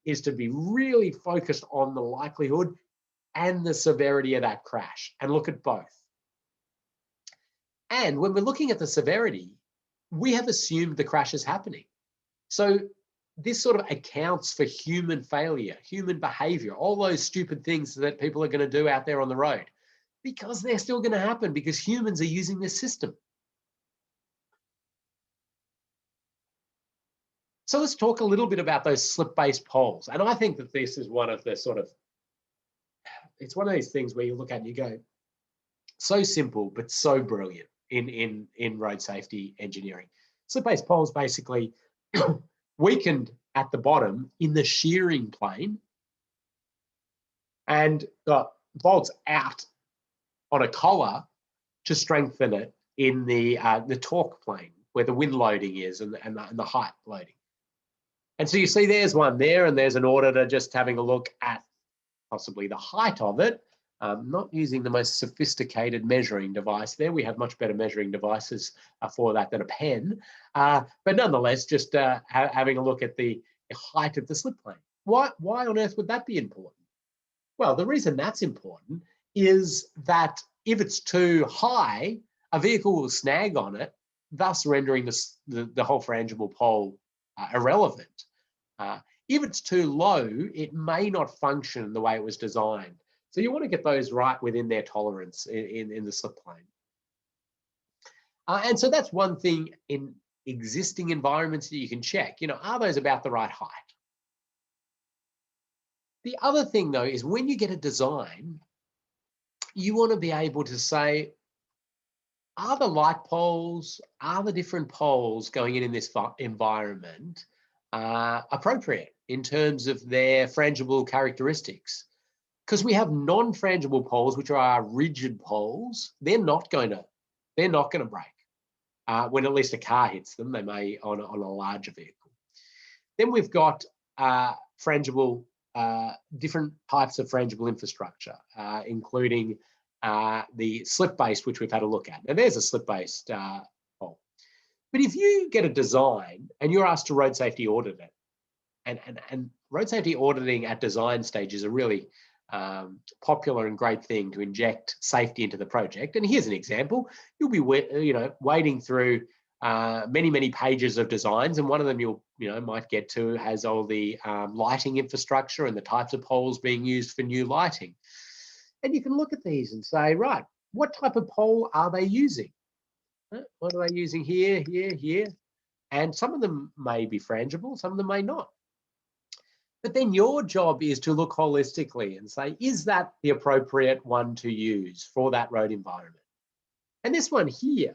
A: is to be really focused on the likelihood and the severity of that crash and look at both. And when we're looking at the severity, we have assumed the crash is happening. So this sort of accounts for human failure, human behavior, all those stupid things that people are going to do out there on the road, because they're still going to happen because humans are using this system. So let's talk a little bit about those slip-based poles. And I think that this is one of the it's one of these things where you look at and you go, so simple, but so brilliant in road safety engineering. Slip-based poles basically weakened at the bottom in the shearing plane and got bolts out on a collar to strengthen it in the torque plane where the wind loading is and the height loading. And so you see there's one there, and there's an auditor just having a look at possibly the height of it, not using the most sophisticated measuring device there. We have much better measuring devices for that than a pen. But nonetheless, just having a look at the height of the slip plane. Why on earth would that be important? Well, the reason that's important is that if it's too high, a vehicle will snag on it, thus rendering the whole frangible pole irrelevant. If it's too low, it may not function the way it was designed. So you want to get those right within their tolerance in the slip plane. And so that's one thing in existing environments that you can check. Are those about the right height? The other thing, though, is when you get a design, you want to be able to say, are the light poles, are the different poles going in this environment appropriate in terms of their frangible characteristics? Because we have non-frangible poles, which are our rigid poles. They're not going to break. When at least a car hits them, they may on a larger vehicle. Then we've got frangible, different types of frangible infrastructure, including the slip-based, which we've had a look at. Now there's a slip-based pole. But if you get a design and you're asked to road safety audit it, and road safety auditing at design stage is a really popular and great thing to inject safety into the project. And here's an example. You'll be wading through many pages of designs, and one of them might get to has all the lighting infrastructure and the types of poles being used for new lighting. And you can look at these and say, right, what type of pole are they using? What are they using here, here? And some of them may be frangible, some of them may not. But then your job is to look holistically and say, is that the appropriate one to use for that road environment? And this one here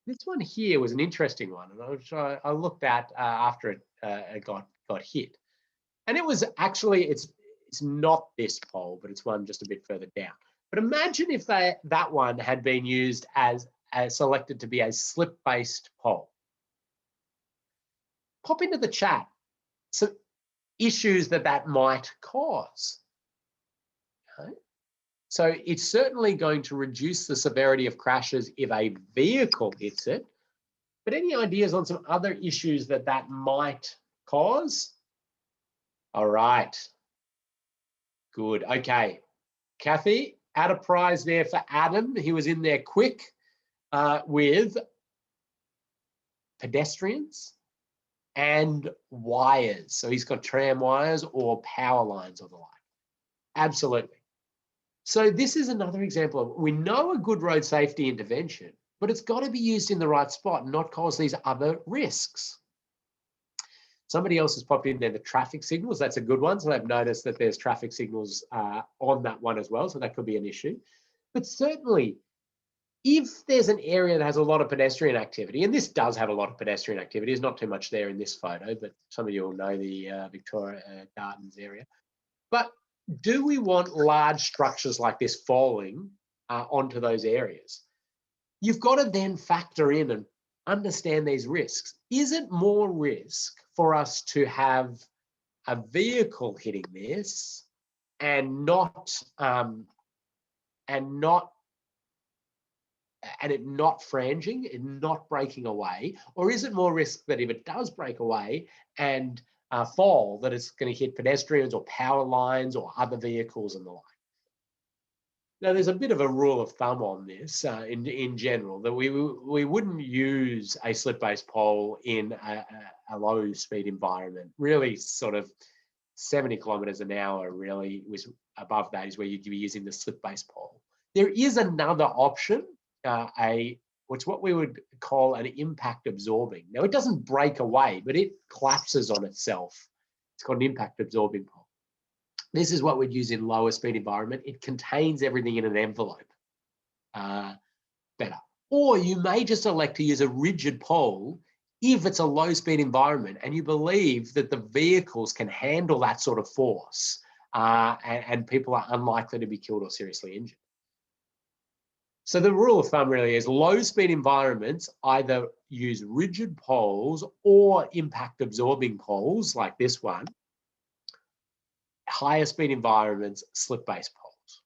A: was an interesting one, and I looked at after it got hit. And it was actually, it's not this pole, but it's one just a bit further down. But imagine if that one had been used as selected to be a slip-based pole. Pop into the chat some issues that might cause. Okay. So it's certainly going to reduce the severity of crashes if a vehicle hits it. But any ideas on some other issues that might cause? All right. Good. Okay. Kathy, add a prize there for Adam. He was in there quick with pedestrians and wires. So he's got tram wires or power lines or the like. Absolutely. So this is another example of, we know a good road safety intervention, but it's got to be used in the right spot and not cause these other risks. Somebody else has popped in there, the traffic signals. That's a good one. So I've noticed that there's traffic signals on that one as well. So that could be an issue. But certainly, if there's an area that has a lot of pedestrian activity, and this does have a lot of pedestrian activity, there's not too much there in this photo, but some of you will know the Victoria Gardens area. But do we want large structures like this falling onto those areas? You've got to then factor in and understand these risks. Is it more risk for us to have a vehicle hitting this and it not franging, it not breaking away? Or is it more risk that if it does break away and fall, that it's going to hit pedestrians or power lines or other vehicles and the like? Now, there's a bit of a rule of thumb on this in general, that we wouldn't use a slip-based pole in a low-speed environment. Really, sort of 70 kilometers an hour really was above that is where you'd be using the slip-based pole. There is another option, which what we would call an impact absorbing. Now, it doesn't break away, but it collapses on itself. It's called an impact absorbing pole. This is what we'd use in lower speed environment. It contains everything in an envelope better. Or you may just elect to use a rigid pole if it's a low speed environment and you believe that the vehicles can handle that sort of force and people are unlikely to be killed or seriously injured. So the rule of thumb really is low speed environments either use rigid poles or impact absorbing poles like this one. Higher speed environments, slip-based poles.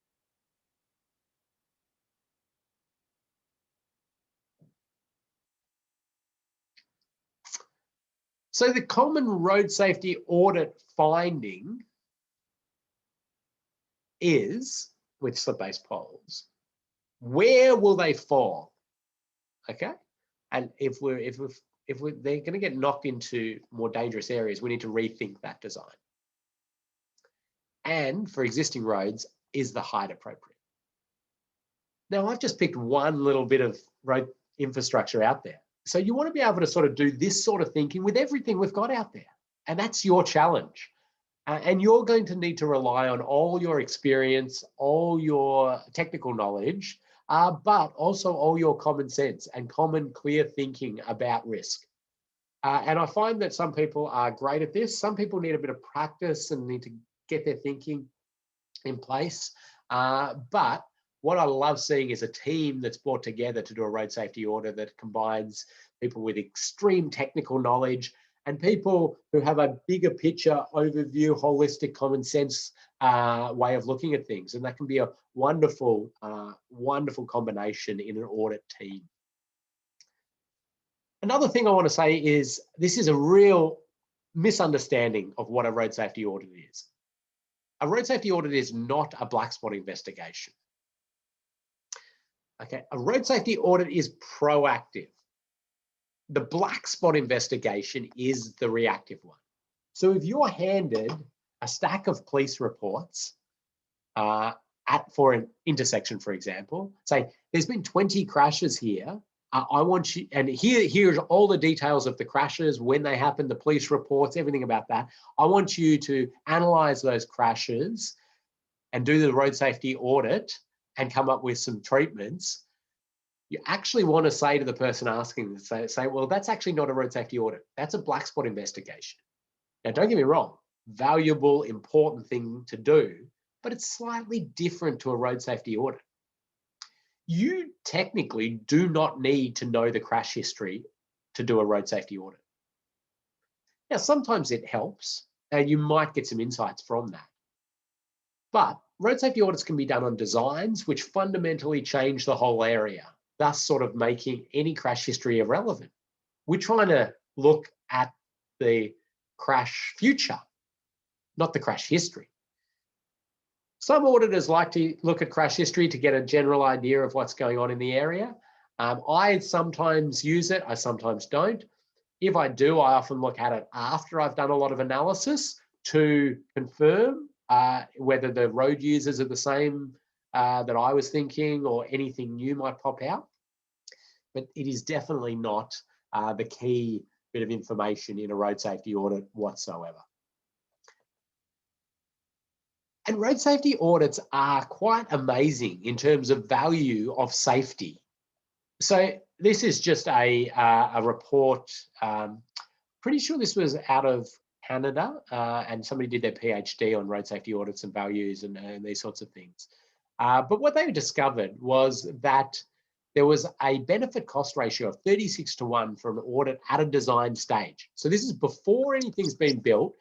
A: So the common road safety audit finding is, with slip-based poles, where will they fall? Okay, and if they're going to get knocked into more dangerous areas, we need to rethink that design. And for existing roads, is the height appropriate? Now, I've just picked one little bit of road infrastructure out there. So you want to be able to sort of do this sort of thinking with everything we've got out there. And that's your challenge. And you're going to need to rely on all your experience, all your technical knowledge, but also all your common sense and common clear thinking about risk. And I find that some people are great at this. Some people need a bit of practice and need to get their thinking in place. But what I love seeing is a team that's brought together to do a road safety audit that combines people with extreme technical knowledge and people who have a bigger picture, overview, holistic, common sense way of looking at things. And that can be a wonderful, wonderful combination in an audit team. Another thing I want to say is this is a real misunderstanding of what a road safety audit is. A road safety audit is not a black spot investigation. Okay, a road safety audit is proactive. The black spot investigation is the reactive one. So if you're handed a stack of police reports for an intersection, for example, say there's been 20 crashes here. I want you, and here's all the details of the crashes, when they happened, the police reports, everything about that. I want you to analyze those crashes and do the road safety audit and come up with some treatments. You actually want to say to the person asking, say, well, that's actually not a road safety audit. That's a black spot investigation. Now, don't get me wrong, valuable, important thing to do, but it's slightly different to a road safety audit. You technically do not need to know the crash history to do a road safety audit. Now, sometimes it helps, and you might get some insights from that. But road safety audits can be done on designs which fundamentally change the whole area, thus sort of making any crash history irrelevant. We're trying to look at the crash future, not the crash history. Some auditors like to look at crash history to get a general idea of what's going on in the area. I sometimes use it, I sometimes don't. If I do, I often look at it after I've done a lot of analysis to confirm whether the road users are the same that I was thinking or anything new might pop out. But it is definitely not the key bit of information in a road safety audit whatsoever. And road safety audits are quite amazing in terms of value of safety. So this is just a report, pretty sure this was out of Canada, and somebody did their PhD on road safety audits and values and these sorts of things. But what they discovered was that there was a benefit cost ratio of 36:1 for an audit at a design stage. So this is before anything's been built.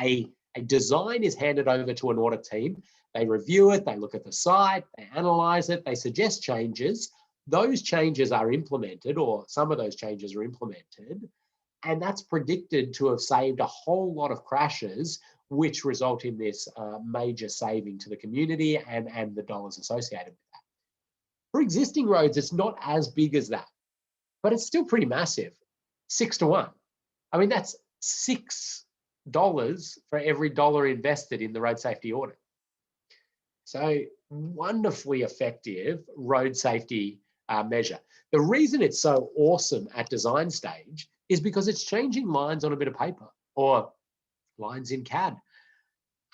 A: A design is handed over to an audit team. They review it, they look at the site, they analyze it, they suggest changes. Those changes are implemented, or some of those changes are implemented, and that's predicted to have saved a whole lot of crashes which result in this major saving to the community and the dollars associated with that. For existing roads, it's not as big as that, but it's still pretty massive, 6 to 1. I mean, that's $6 for every dollar invested in the road safety audit. So wonderfully effective road safety measure. The reason it's so awesome at design stage is because it's changing lines on a bit of paper or lines in CAD.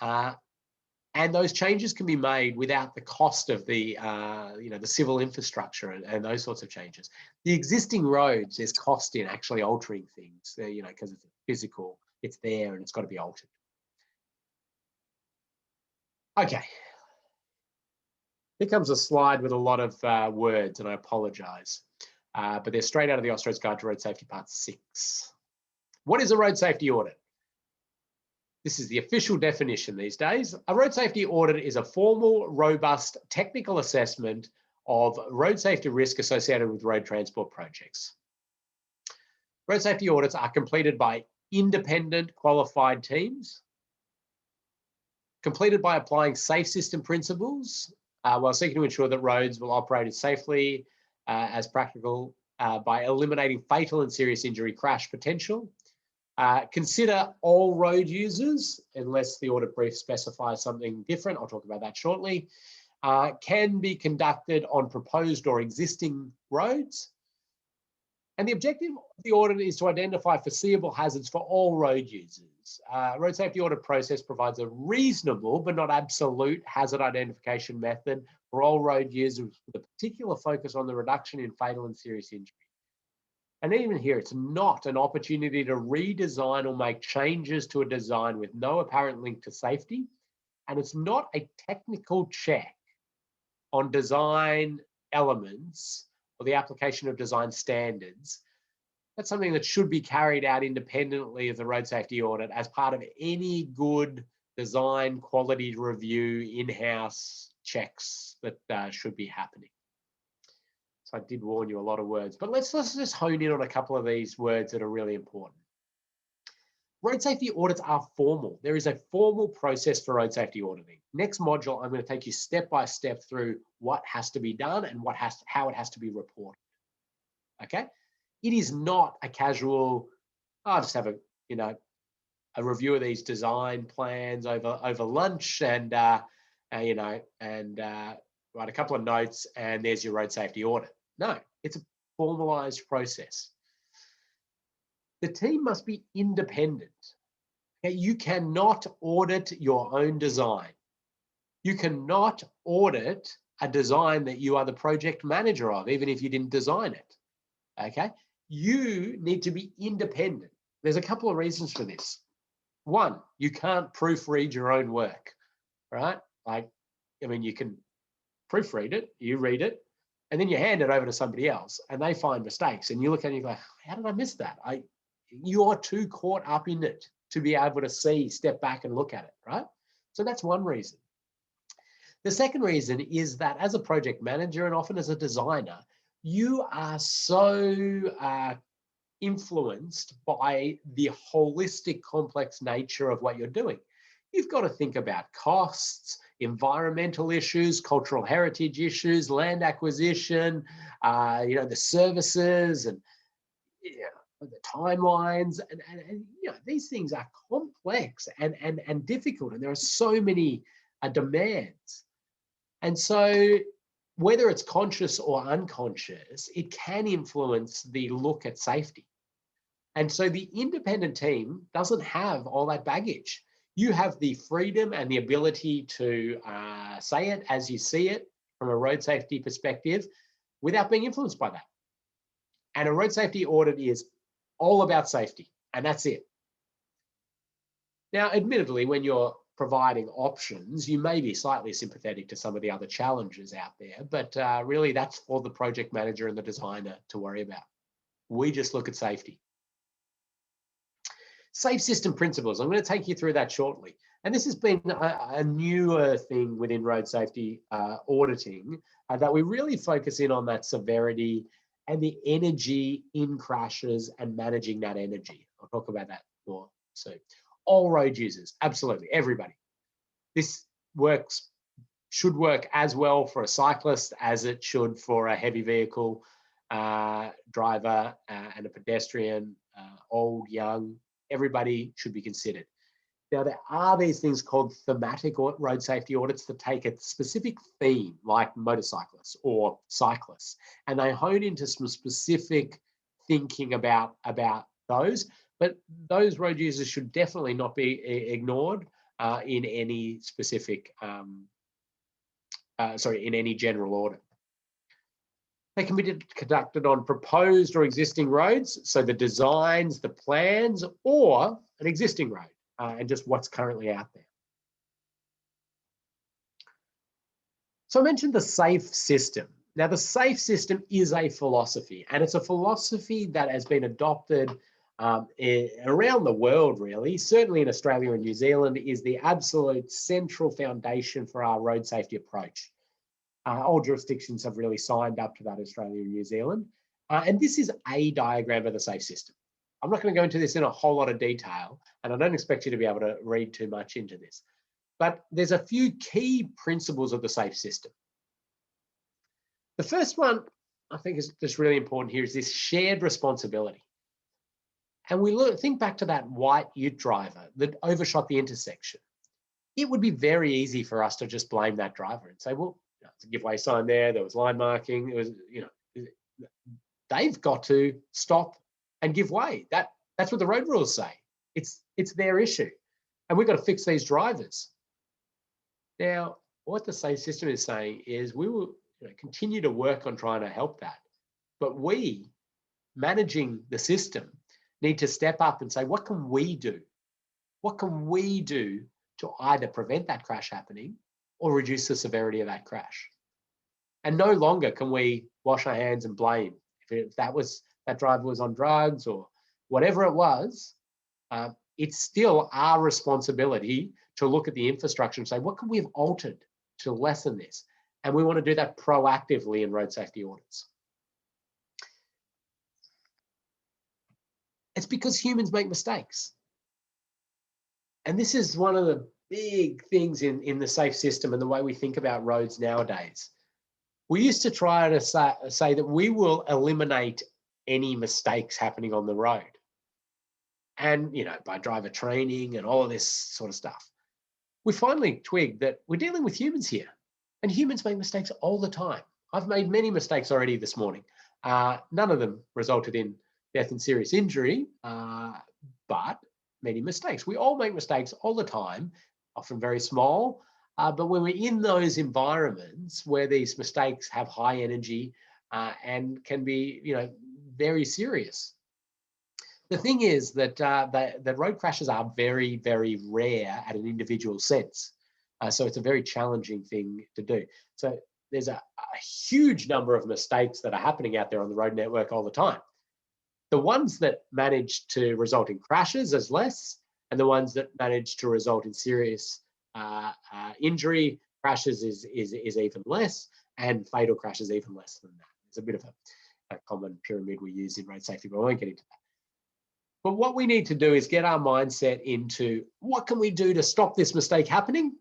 A: And those changes can be made without the cost of the, the civil infrastructure and those sorts of changes. The existing roads, there's cost in actually altering things, because it's physical, it's there and it's got to be altered. Okay. Here comes a slide with a lot of words, and I apologise, but they're straight out of the Austroads Guide to Road Safety Part 6. What is a road safety audit? This is the official definition these days. A road safety audit is a formal, robust technical assessment of road safety risk associated with road transport projects. Road safety audits are completed by independent qualified teams, completed by applying safe system principles while seeking to ensure that roads will operate as safely as practical by eliminating fatal and serious injury crash potential. Consider all road users, unless the audit brief specifies something different. I'll talk about that shortly. Can be conducted on proposed or existing roads. And the objective of the audit is to identify foreseeable hazards for all road users. Road safety audit process provides a reasonable but not absolute hazard identification method for all road users with a particular focus on the reduction in fatal and serious injury. And even here, it's not an opportunity to redesign or make changes to a design with no apparent link to safety. And it's not a technical check on design elements or the application of design standards. That's something that should be carried out independently of the road safety audit as part of any good design quality review in-house checks that should be happening. So I did warn you a lot of words, but let's just hone in on a couple of these words that are really important. Road safety audits are formal. There is a formal process for road safety auditing. Next module, I'm going to take you step by step through what has to be done and how it has to be reported. Okay? It is not a casual, I'll just have a review of these design plans over lunch and write a couple of notes and there's your road safety audit. No, it's a formalized process. The team must be independent. Okay? You cannot audit your own design. You cannot audit a design that you are the project manager of, even if you didn't design it. Okay? You need to be independent. There's a couple of reasons for this. One, you can't proofread your own work, right? You can proofread it, you read it, and then you hand it over to somebody else and they find mistakes and you look at it and you go, how did I miss that? You're too caught up in it to be able to step back and look at it, right? So that's one reason. The second reason is that as a project manager and often as a designer, you are so influenced by the holistic, complex nature of what you're doing. You've got to think about costs, environmental issues, cultural heritage issues, land acquisition, the services and the timelines, and these things are complex and difficult, and there are so many demands. And so whether it's conscious or unconscious, it can influence the look at safety. And so the independent team doesn't have all that baggage. You have the freedom and the ability to say it as you see it from a road safety perspective without being influenced by that. And a road safety audit is all about safety, and that's it. Now, admittedly, when you're providing options, you may be slightly sympathetic to some of the other challenges out there, but really that's for the project manager and the designer to worry about. We just look at safety. Safe system principles. I'm going to take you through that shortly. And this has been a newer thing within road safety auditing that we really focus in on that severity and the energy in crashes and managing that energy. I'll talk about that more soon. all road users, absolutely, everybody. This should work as well for a cyclist as it should for a heavy vehicle driver and a pedestrian, old, young. Everybody should be considered. Now, there are these things called thematic road safety audits that take a specific theme, like motorcyclists or cyclists, and they hone into some specific thinking about those. But those road users should definitely not be ignored in any specific, in any general audit. They can be conducted on proposed or existing roads, so the designs, the plans, or an existing road. And just what's currently out there. So I mentioned the SAFE system. Now, the SAFE system is a philosophy, and it's a philosophy that has been adopted around the world, really. Certainly in Australia and New Zealand is the absolute central foundation for our road safety approach. All jurisdictions have really signed up to that, Australia and New Zealand. And this is a diagram of the SAFE system. I'm not going to go into this in a whole lot of detail, and I don't expect you to be able to read too much into this. But there's a few key principles of the SAFE system. The first one, I think, is just really important here, is this shared responsibility. And we think back to that white ute driver that overshot the intersection. It would be very easy for us to just blame that driver and say, well, it's a giveaway sign there was line marking, it was, they've got to stop and give way. That's what the road rules say. It's their issue, and we've got to fix these drivers. Now, what the SAFE system is saying is we will continue to work on trying to help that, but we, managing the system, need to step up and say, what can we do? What can we do to either prevent that crash happening or reduce the severity of that crash? And no longer can we wash our hands and blame. If that driver was on drugs or whatever it was, it's still our responsibility to look at the infrastructure and say, what can we have altered to lessen this? And we want to do that proactively in road safety audits. It's because humans make mistakes. And this is one of the big things in the SAFE system and the way we think about roads nowadays. We used to try to say that we will eliminate any mistakes happening on the road. And, by driver training and all of this sort of stuff. We finally twigged that we're dealing with humans here, and humans make mistakes all the time. I've made many mistakes already this morning. None of them resulted in death and serious injury, but many mistakes. We all make mistakes all the time, often very small, but when we're in those environments where these mistakes have high energy and can be, very serious. The thing is that road crashes are very, very rare at an individual sense. So it's a very challenging thing to do. So there's a huge number of mistakes that are happening out there on the road network all the time. The ones that manage to result in crashes is less, and the ones that manage to result in serious injury, crashes is even less, and fatal crashes even less than that. It's a bit of a common pyramid we use in road safety, but I won't get into that. But what we need to do is get our mindset into what can we do to stop this mistake happening?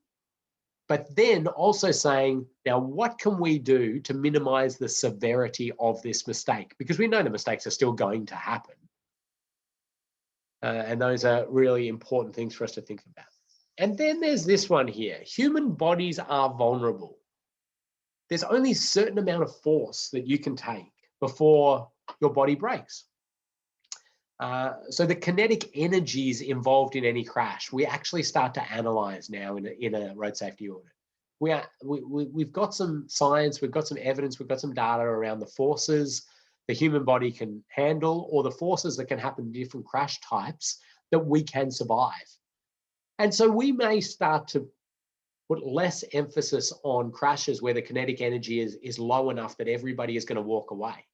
A: But then also saying, now what can we do to minimize the severity of this mistake? Because we know the mistakes are still going to happen. And those are really important things for us to think about. And then there's this one here. Human bodies are vulnerable. There's only a certain amount of force that you can take before your body breaks. So the kinetic energies involved in any crash, we actually start to analyze now in a road safety audit. We've got some science, we've got some evidence, we've got some data around the forces the human body can handle, or the forces that can happen in different crash types that we can survive. And so we may start to put less emphasis on crashes where the kinetic energy is low enough that everybody is going to walk away.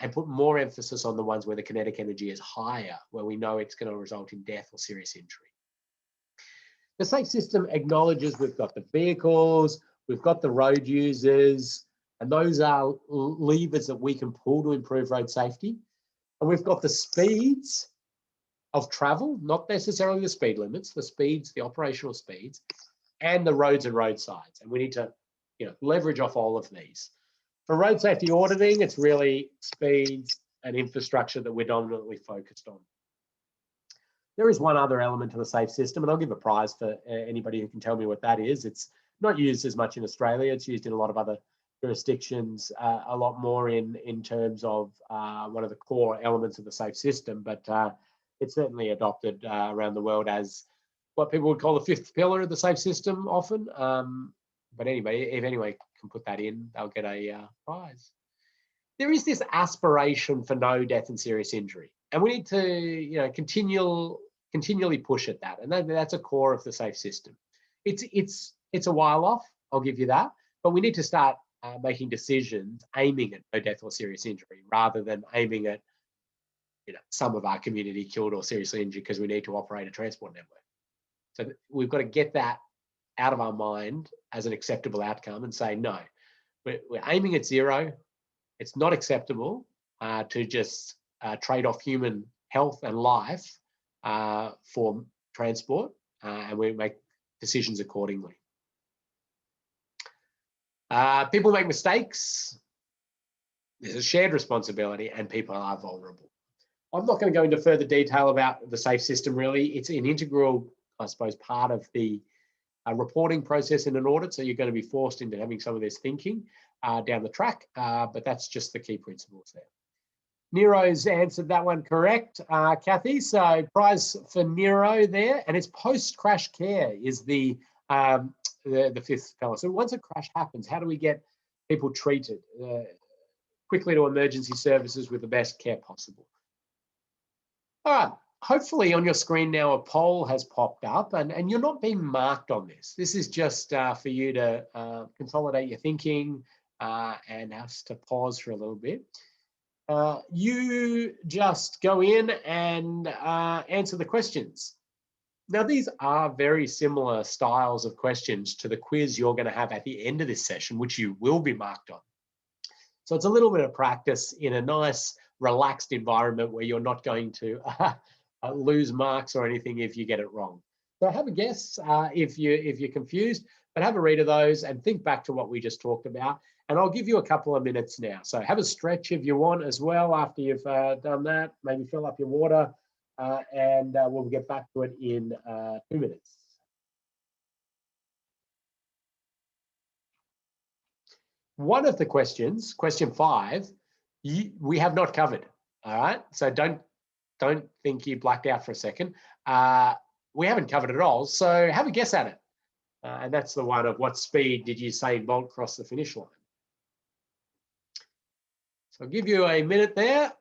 A: And put more emphasis on the ones where the kinetic energy is higher, where we know it's going to result in death or serious injury. The SAFE system acknowledges we've got the vehicles, we've got the road users, and those are levers that we can pull to improve road safety. And we've got the speeds, of travel, not necessarily the speed limits, the speeds, the operational speeds, and the roads and roadsides. And we need to, leverage off all of these. For road safety auditing, it's really speeds and infrastructure that we're dominantly focused on. There is one other element to the SAFE system, and I'll give a prize for anybody who can tell me what that is. It's not used as much in Australia. It's used in a lot of other jurisdictions, a lot more in terms of one of the core elements of the SAFE system, but it's certainly adopted around the world as what people would call the fifth pillar of the SAFE system often. But anyway, if anyone can put that in, they'll get a prize. There is this aspiration for no death and serious injury, and we need to, continually push at that, and that's a core of the SAFE system. It's a while off, I'll give you that, but we need to start making decisions aiming at no death or serious injury, rather than aiming at, some of our community killed or seriously injured because we need to operate a transport network. So we've got to get that out of our mind as an acceptable outcome and say, no, we're aiming at zero. It's not acceptable to just trade off human health and life for transport, and we make decisions accordingly. People make mistakes. There's a shared responsibility, and people are vulnerable. I'm not going to go into further detail about the SAFE system, really. It's an integral, I suppose, part of the reporting process in an audit, so you're going to be forced into having some of this thinking down the track, but that's just the key principles there. Nero's answered that one correct, Kathy, so prize for Nero there, and it's post-crash care is the fifth pillar. So once a crash happens, how do we get people treated quickly to emergency services with the best care possible? All right, hopefully on your screen now a poll has popped up, and you're not being marked on this. This is just for you to consolidate your thinking and us to pause for a little bit. You just go in and answer the questions. Now, these are very similar styles of questions to the quiz you're going to have at the end of this session, which you will be marked on. So it's a little bit of practice in a nice, relaxed environment where you're not going to lose marks or anything if you get it wrong. So have a guess if you're confused, but have a read of those and think back to what we just talked about. And I'll give you a couple of minutes now. So have a stretch if you want as well after you've done that. Maybe fill up your water. And we'll get back to it in 2 minutes. One of the questions, question 5, we have not covered. All right, so don't think you blacked out for a second. We haven't covered it at all. So have a guess at it, and that's the one of what speed did Usain Bolt cross the finish line? So I'll give you a minute there.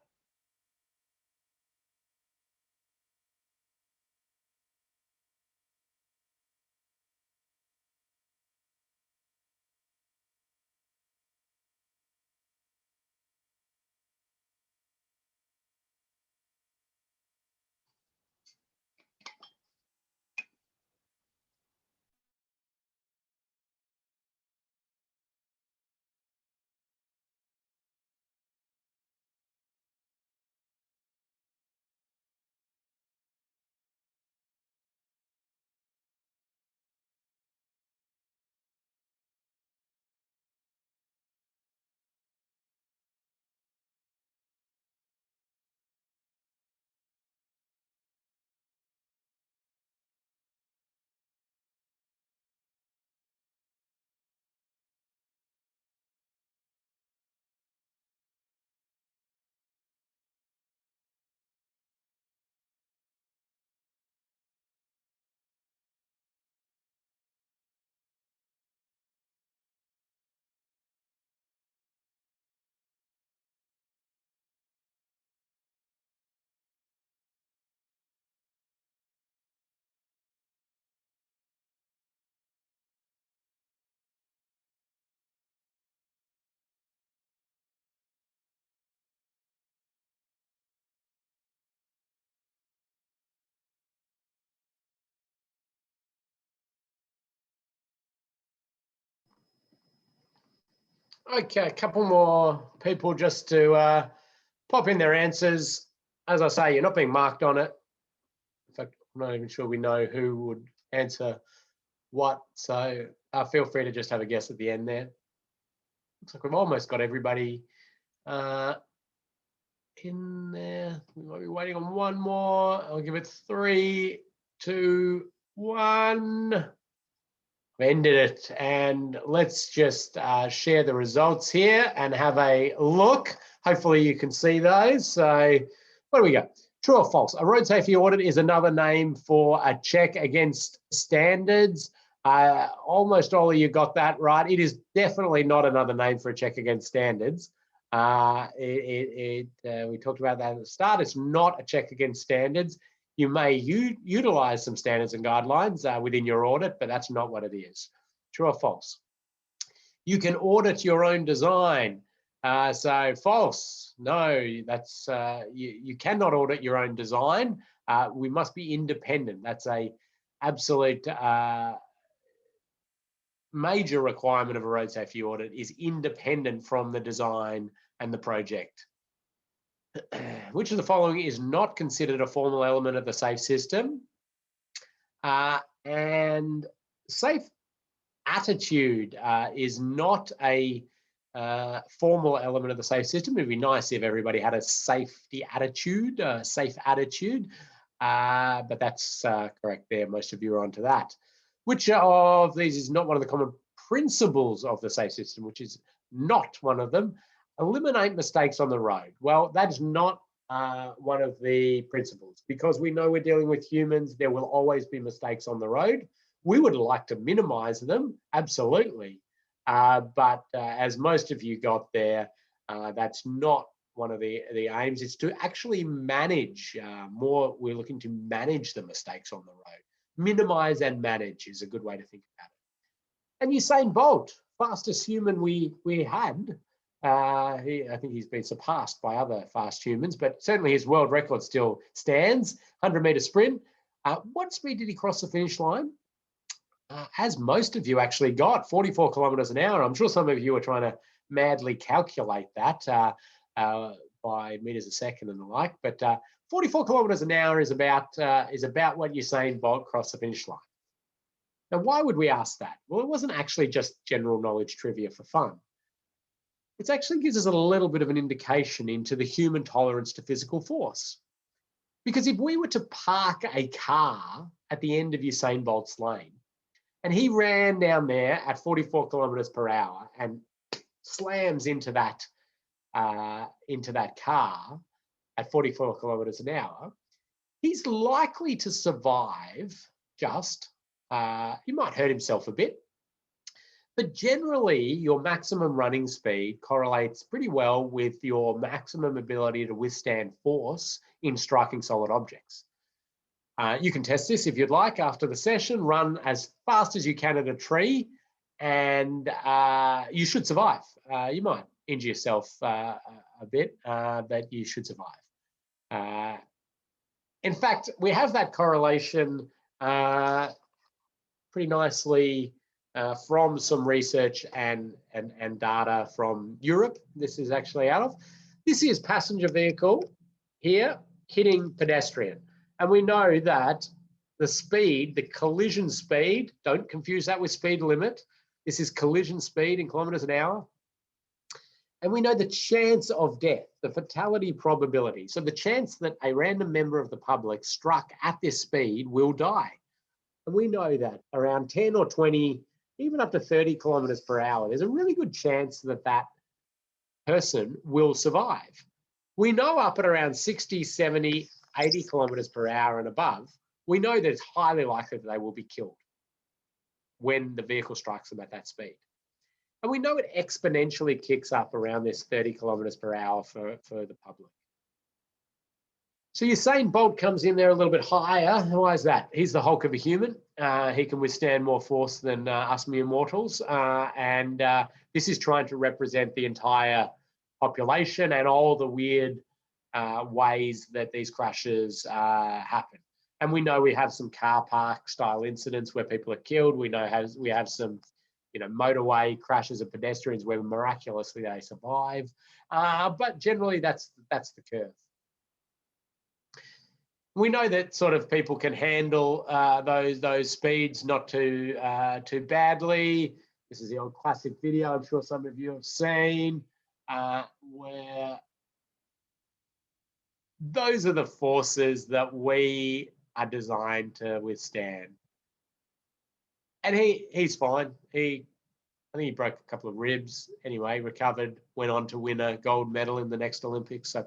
A: Okay, a couple more people just to pop in their answers. As I say, you're not being marked on it. I'm not even sure we know who would answer what. So feel free to just have a guess at the end there. Looks like we've almost got everybody in there. We might be waiting on one more. I'll give it 3, 2, 1. I've ended it, and let's just share the results here and have a look. Hopefully you can see those. So what do we got? True or false? A road safety audit is another name for a check against standards. Almost all of you got that right. It is definitely not another name for a check against standards. We talked about that at the start. It's not a check against standards. You may utilize some standards and guidelines within your audit, but that's not what it is. True or false? You can audit your own design. So false. No, that's you cannot audit your own design. We must be independent. That's a absolute major requirement of a road safety audit, is independent from the design and the project. Which of the following is not considered a formal element of the SAFE system? And safe attitude is not a formal element of the SAFE system. It'd be nice if everybody had a safety attitude, safe attitude, but that's correct there. Most of you are onto that. Which of these is not one of the common principles of the SAFE system, which is not one of them? Eliminate mistakes on the road. Well, that's not one of the principles, because we know we're dealing with humans. There will always be mistakes on the road. We would like to minimize them, absolutely. But as most of you got there, that's not one of the aims. It's to actually manage more. We're looking to manage the mistakes on the road. Minimize and manage is a good way to think about it. And Usain Bolt, fastest human we had. I think he's been surpassed by other fast humans, but certainly his world record still stands. 100-meter sprint. What speed did he cross the finish line? As most of you actually got, 44 kilometers an hour. I'm sure some of you are trying to madly calculate that by meters a second and the like, but 44 kilometers an hour is about what Usain Bolt crossed the finish line. Now, why would we ask that? Well, it wasn't actually just general knowledge trivia for fun. It actually gives us a little bit of an indication into the human tolerance to physical force. Because if we were to park a car at the end of Usain Bolt's lane, and he ran down there at 44 kilometers per hour and slams into that car at 44 kilometers an hour, he's likely to survive. Just he might hurt himself a bit, but generally your maximum running speed correlates pretty well with your maximum ability to withstand force in striking solid objects. You can test this if you'd like after the session. Run as fast as you can at a tree, and you should survive. You might injure yourself a bit, but you should survive. In fact, we have that correlation pretty nicely from some research and data from Europe. This is actually out of. This is passenger vehicle here hitting pedestrian. And we know that the speed, the collision speed, don't confuse that with speed limit. This is collision speed in kilometers an hour. And we know the chance of death, the fatality probability. So the chance that a random member of the public struck at this speed will die. And we know that around 10 or 20, even up to 30 kilometers per hour, there's a really good chance that that person will survive. We know up at around 60, 70, 80 kilometers per hour and above, we know that it's highly likely that they will be killed when the vehicle strikes them at that speed. And we know it exponentially kicks up around this 30 kilometers per hour for the public. So Usain Bolt comes in there a little bit higher. Why is that? He's the Hulk of a human. He can withstand more force than us mere mortals. And this is trying to represent the entire population and all the weird ways that these crashes happen. And we know we have some car park style incidents where people are killed. We know we have some, motorway crashes of pedestrians where miraculously they survive. But generally, that's the curve. We know that sort of people can handle those speeds not too badly. This is the old classic video I'm sure some of you have seen, where those are the forces that we are designed to withstand. And he's fine. I think he broke a couple of ribs anyway, recovered, went on to win a gold medal in the next Olympics. So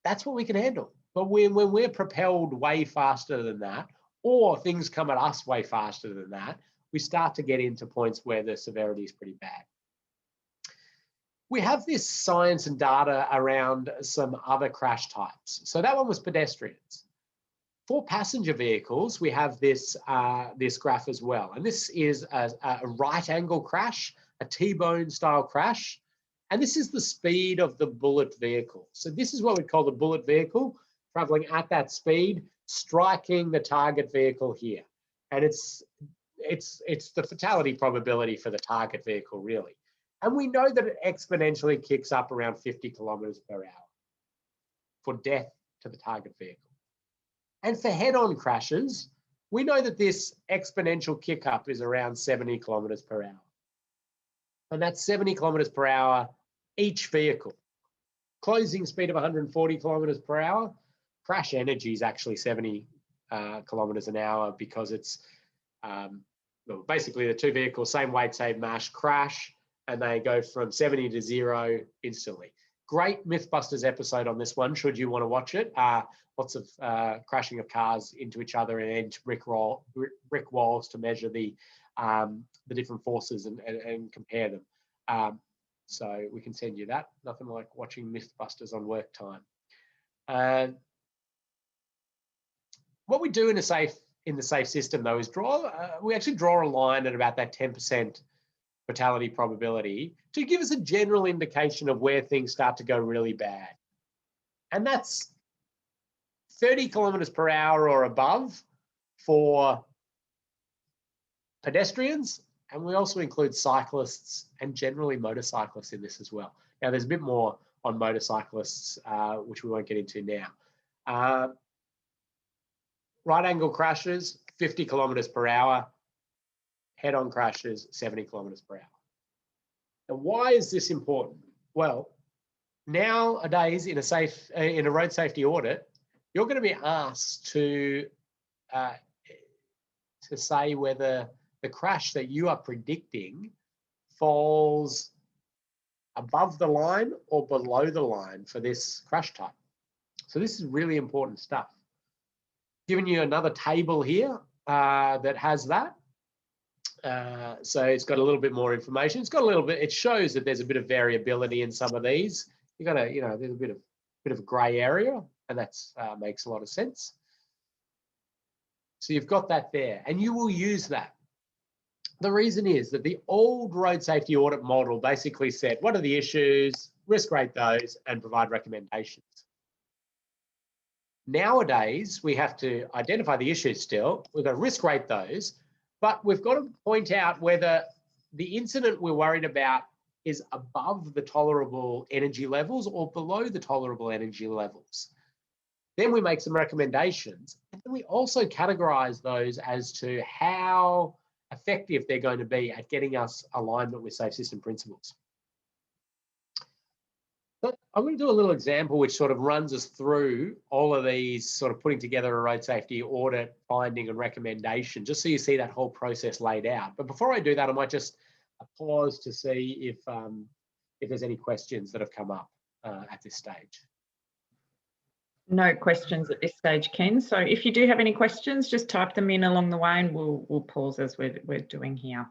A: that's what we can handle. But when we're propelled way faster than that, or things come at us way faster than that, we start to get into points where the severity is pretty bad. We have this science and data around some other crash types. So that one was pedestrians. For passenger vehicles, we have this graph as well. And this is a right angle crash, a T-bone style crash. And this is the speed of the bullet vehicle. So this is what we call the bullet vehicle, traveling at that speed, striking the target vehicle here. And it's the fatality probability for the target vehicle, really. And we know that it exponentially kicks up around 50 kilometers per hour for death to the target vehicle. And for head-on crashes, we know that this exponential kick up is around 70 kilometers per hour. And that's 70 kilometers per hour each vehicle. Closing speed of 140 kilometers per hour. Crash energy is actually 70 kilometers an hour because it's basically the two vehicles, same weight, same mass, crash, and they go from 70 to 0 instantly. Great Mythbusters episode on this one, should you want to watch it. Lots of crashing of cars into each other and into brick walls to measure the different forces and compare them. So we can send you that. Nothing like watching Mythbusters on work time. What we do in the safe system though is we actually draw a line at about that 10% fatality probability to give us a general indication of where things start to go really bad. And that's 30 kilometers per hour or above for pedestrians. And we also include cyclists and generally motorcyclists in this as well. Now, there's a bit more on motorcyclists, which we won't get into now. Right angle crashes, 50 kilometers per hour. Head-on crashes, 70 kilometers per hour. Now, why is this important? Well, nowadays in a road safety audit, you're going to be asked to say whether the crash that you are predicting falls above the line or below the line for this crash type. So this is really important stuff. Giving you another table here that has that. So it's got a little bit more information. It shows that there's a bit of variability in some of these. There's a bit of a grey area, and that's makes a lot of sense. So you've got that there, and you will use that. The reason is that the old road safety audit model basically said, what are the issues, risk rate those, and provide recommendations. Nowadays, we have to identify the issues still. We've got to risk rate those, but we've got to point out whether the incident we're worried about is above the tolerable energy levels or below the tolerable energy levels. Then we make some recommendations, and then we also categorize those as to how effective they're going to be at getting us alignment with safe system principles. But I'm going to do a little example which sort of runs us through all of these, sort of putting together a road safety audit, finding and recommendation, just so you see that whole process laid out. But before I do that, I might just pause to see if there's any questions that have come up at this stage.
B: No questions at this stage, Ken. So if you do have any questions, just type them in along the way and we'll pause as we're doing here.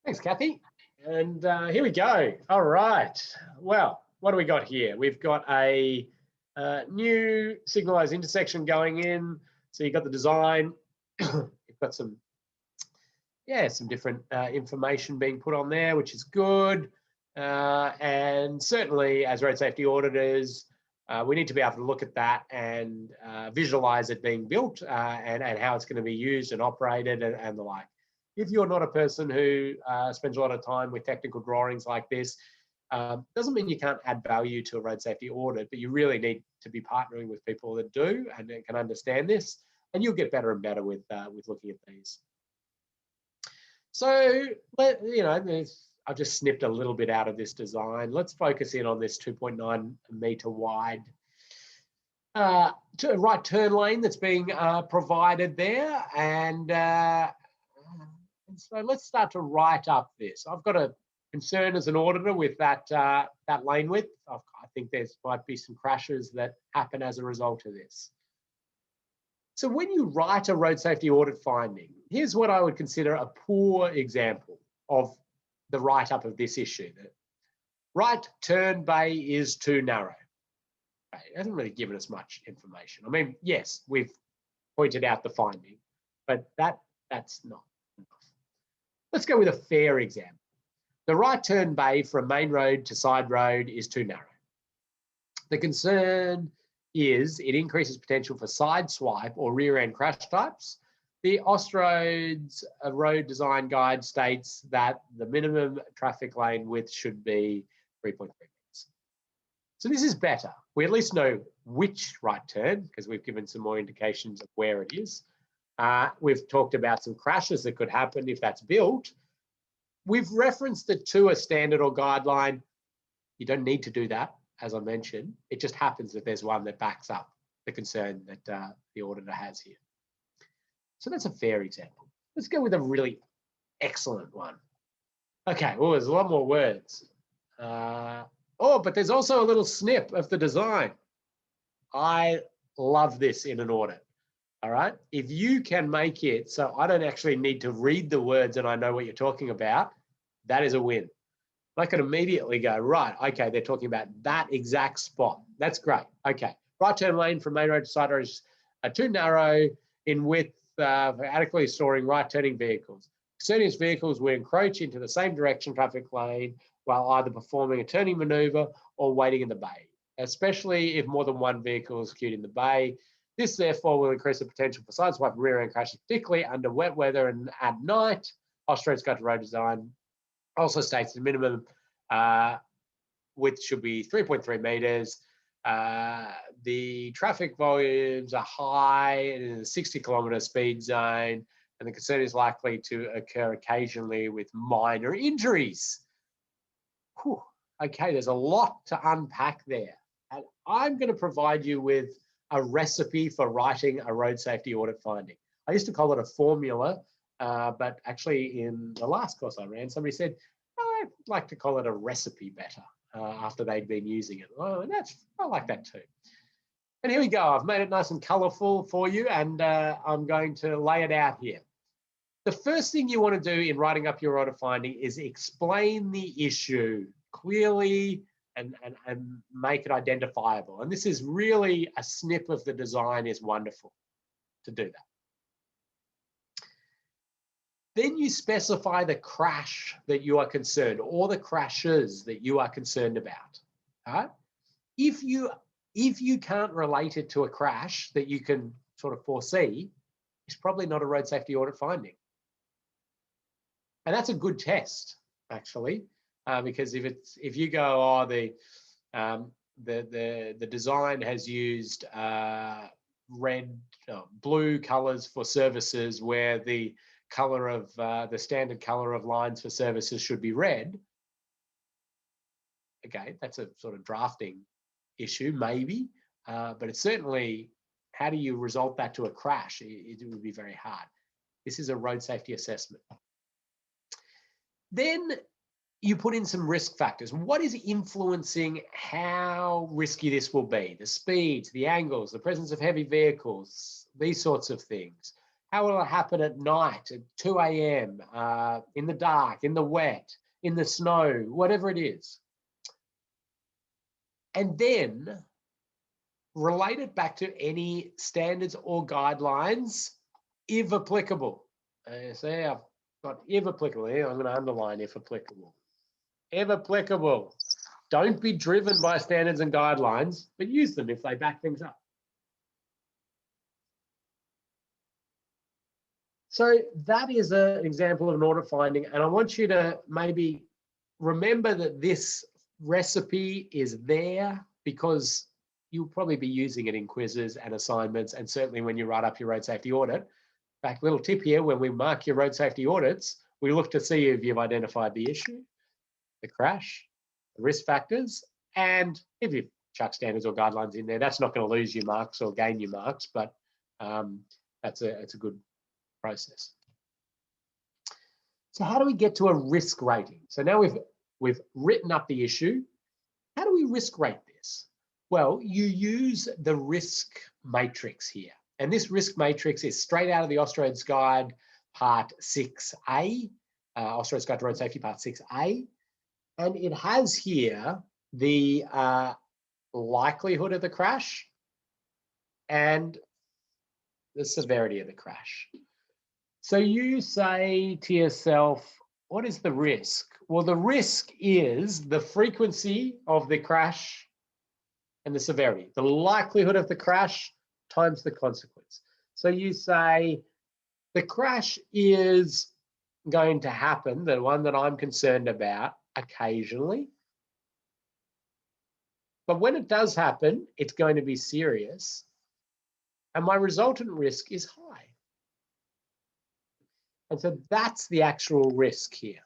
A: Thanks, Kathy. And here we go. All right. Well, what do we got here? We've got a new signalised intersection going in. So you've got the design. You've got some different information being put on there, which is good. And certainly as road safety auditors, we need to be able to look at that and visualise it being built and how it's going to be used and operated and the like. If you're not a person who spends a lot of time with technical drawings like this, Doesn't mean you can't add value to a road safety audit, but you really need to be partnering with people that do and that can understand this, and you'll get better and better with looking at these. So, I've just snipped a little bit out of this design. Let's focus in on this 2.9 metre wide right turn lane that's being provided there. And so let's start to write up this. I've got a concern as an auditor with that lane width. I think might be some crashes that happen as a result of this. So when you write a road safety audit finding, here's what I would consider a poor example of the write-up of this issue. The right turn bay is too narrow. It hasn't really given us much information. I mean, yes, we've pointed out the finding, but that's not enough. Let's go with a fair example. The right turn bay from main road to side road is too narrow. The concern is it increases potential for side swipe or rear end crash types. The Austroads road design guide states that the minimum traffic lane width should be 3.3 meters. So this is better. We at least know which right turn because we've given some more indications of where it is. We've talked about some crashes that could happen if that's built. We've referenced it to a standard or guideline. You don't need to do that, as I mentioned. It just happens that there's one that backs up the concern that the auditor has here. So that's a fair example. Let's go with a really excellent one. Okay, well, there's a lot more words. But there's also a little snip of the design. I love this in an audit, all right? If you can make it so I don't actually need to read the words and I know what you're talking about, that is a win. I can immediately go, right, okay, they're talking about that exact spot. That's great. Okay, right turn lane from main road to side road is too narrow in width for adequately storing right turning vehicles. Extraneous vehicles will encroach into the same direction traffic lane while either performing a turning maneuver or waiting in the bay, especially if more than one vehicle is queued in the bay. This therefore will increase the potential for side swipe and rear end crashes, particularly under wet weather and at night. Australia's Guide to Road Design also states the minimum width should be 3.3 meters. The traffic volumes are high in a 60-kilometre speed zone, and the concern is likely to occur occasionally with minor injuries. Whew. Okay, there's a lot to unpack there. And I'm going to provide you with a recipe for writing a road safety audit finding. I used to call it a formula, but actually in the last course I ran, somebody said, I'd like to call it a recipe better after they'd been using it. Oh, I like that too. And here we go. I've made it nice and colourful for you, and I'm going to lay it out here. The first thing you want to do in writing up your audit finding is explain the issue clearly and make it identifiable. And this is really a snip of the design is wonderful to do that. Then you specify the crash that you are concerned or the crashes that you are concerned about. All right? If you can't relate it to a crash that you can sort of foresee, it's probably not a road safety audit finding. And that's a good test, actually, because if you go, the design has used blue colors for services where the color of the standard color of lines for services should be red. Okay, that's a sort of drafting issue, maybe, but it's certainly, how do you result that to a crash? It would be very hard. This is a road safety assessment. Then you put in some risk factors. What is influencing how risky this will be? The speeds, the angles, the presence of heavy vehicles, these sorts of things. How will it happen at night, at 2 a.m., in the dark, in the wet, in the snow, whatever it is? And then relate it back to any standards or guidelines, if applicable. See, I've got if applicable here. I'm going to underline if applicable. If applicable. Don't be driven by standards and guidelines, but use them if they back things up. So that is an example of an audit finding, and I want you to maybe remember that this recipe is there because you'll probably be using it in quizzes and assignments, and certainly when you write up your road safety audit. In fact, little tip here, when we mark your road safety audits, we look to see if you've identified the issue, the crash, the risk factors, and if you've chucked standards or guidelines in there, that's not going to lose you marks or gain you marks, but it's a good process. So how do we get to a risk rating? So now we've written up the issue. How do we risk rate this? Well, you use the risk matrix here. And this risk matrix is straight out of the Austroads Guide, Part 6A, Austroads Guide to Road Safety, Part 6A. And it has here the likelihood of the crash and the severity of the crash. So you say to yourself, what is the risk? Well, the risk is the frequency of the crash and the severity, the likelihood of the crash times the consequence. So you say the crash is going to happen, the one that I'm concerned about, occasionally. But when it does happen, it's going to be serious. And my resultant risk is high. And so that's the actual risk here.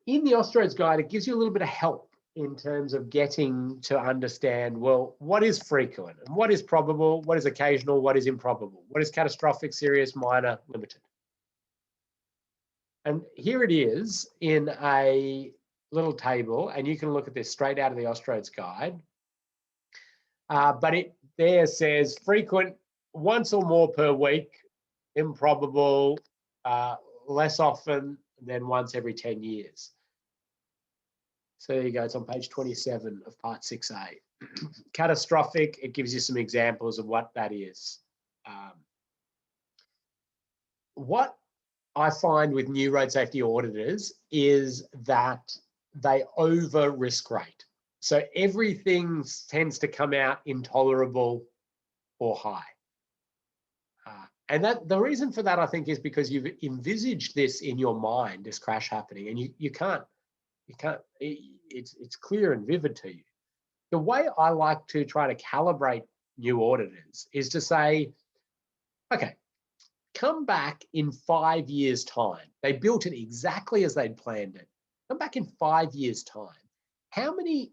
A: In the Austroads Guide, it gives you a little bit of help in terms of getting to understand, well, what is frequent and what is probable, what is occasional, what is improbable, what is catastrophic, serious, minor, limited. And here it is in a little table, and you can look at this straight out of the Austroads Guide. But it there says frequent, once or more per week, improbable, less often than once every 10 years. So there you go, it's on page 27 of Part 6A. Catastrophic, it gives you some examples of what that is. What I find with new road safety auditors is that they over risk rate. So everything tends to come out intolerable or high. And that the reason for that, I think, is because you've envisaged this in your mind, this crash happening, and you can't, it's clear and vivid to you. The way I like to try to calibrate new auditors is to say, okay, come back in 5 years' time. They built it exactly as they'd planned it. Come back in 5 years' time. How many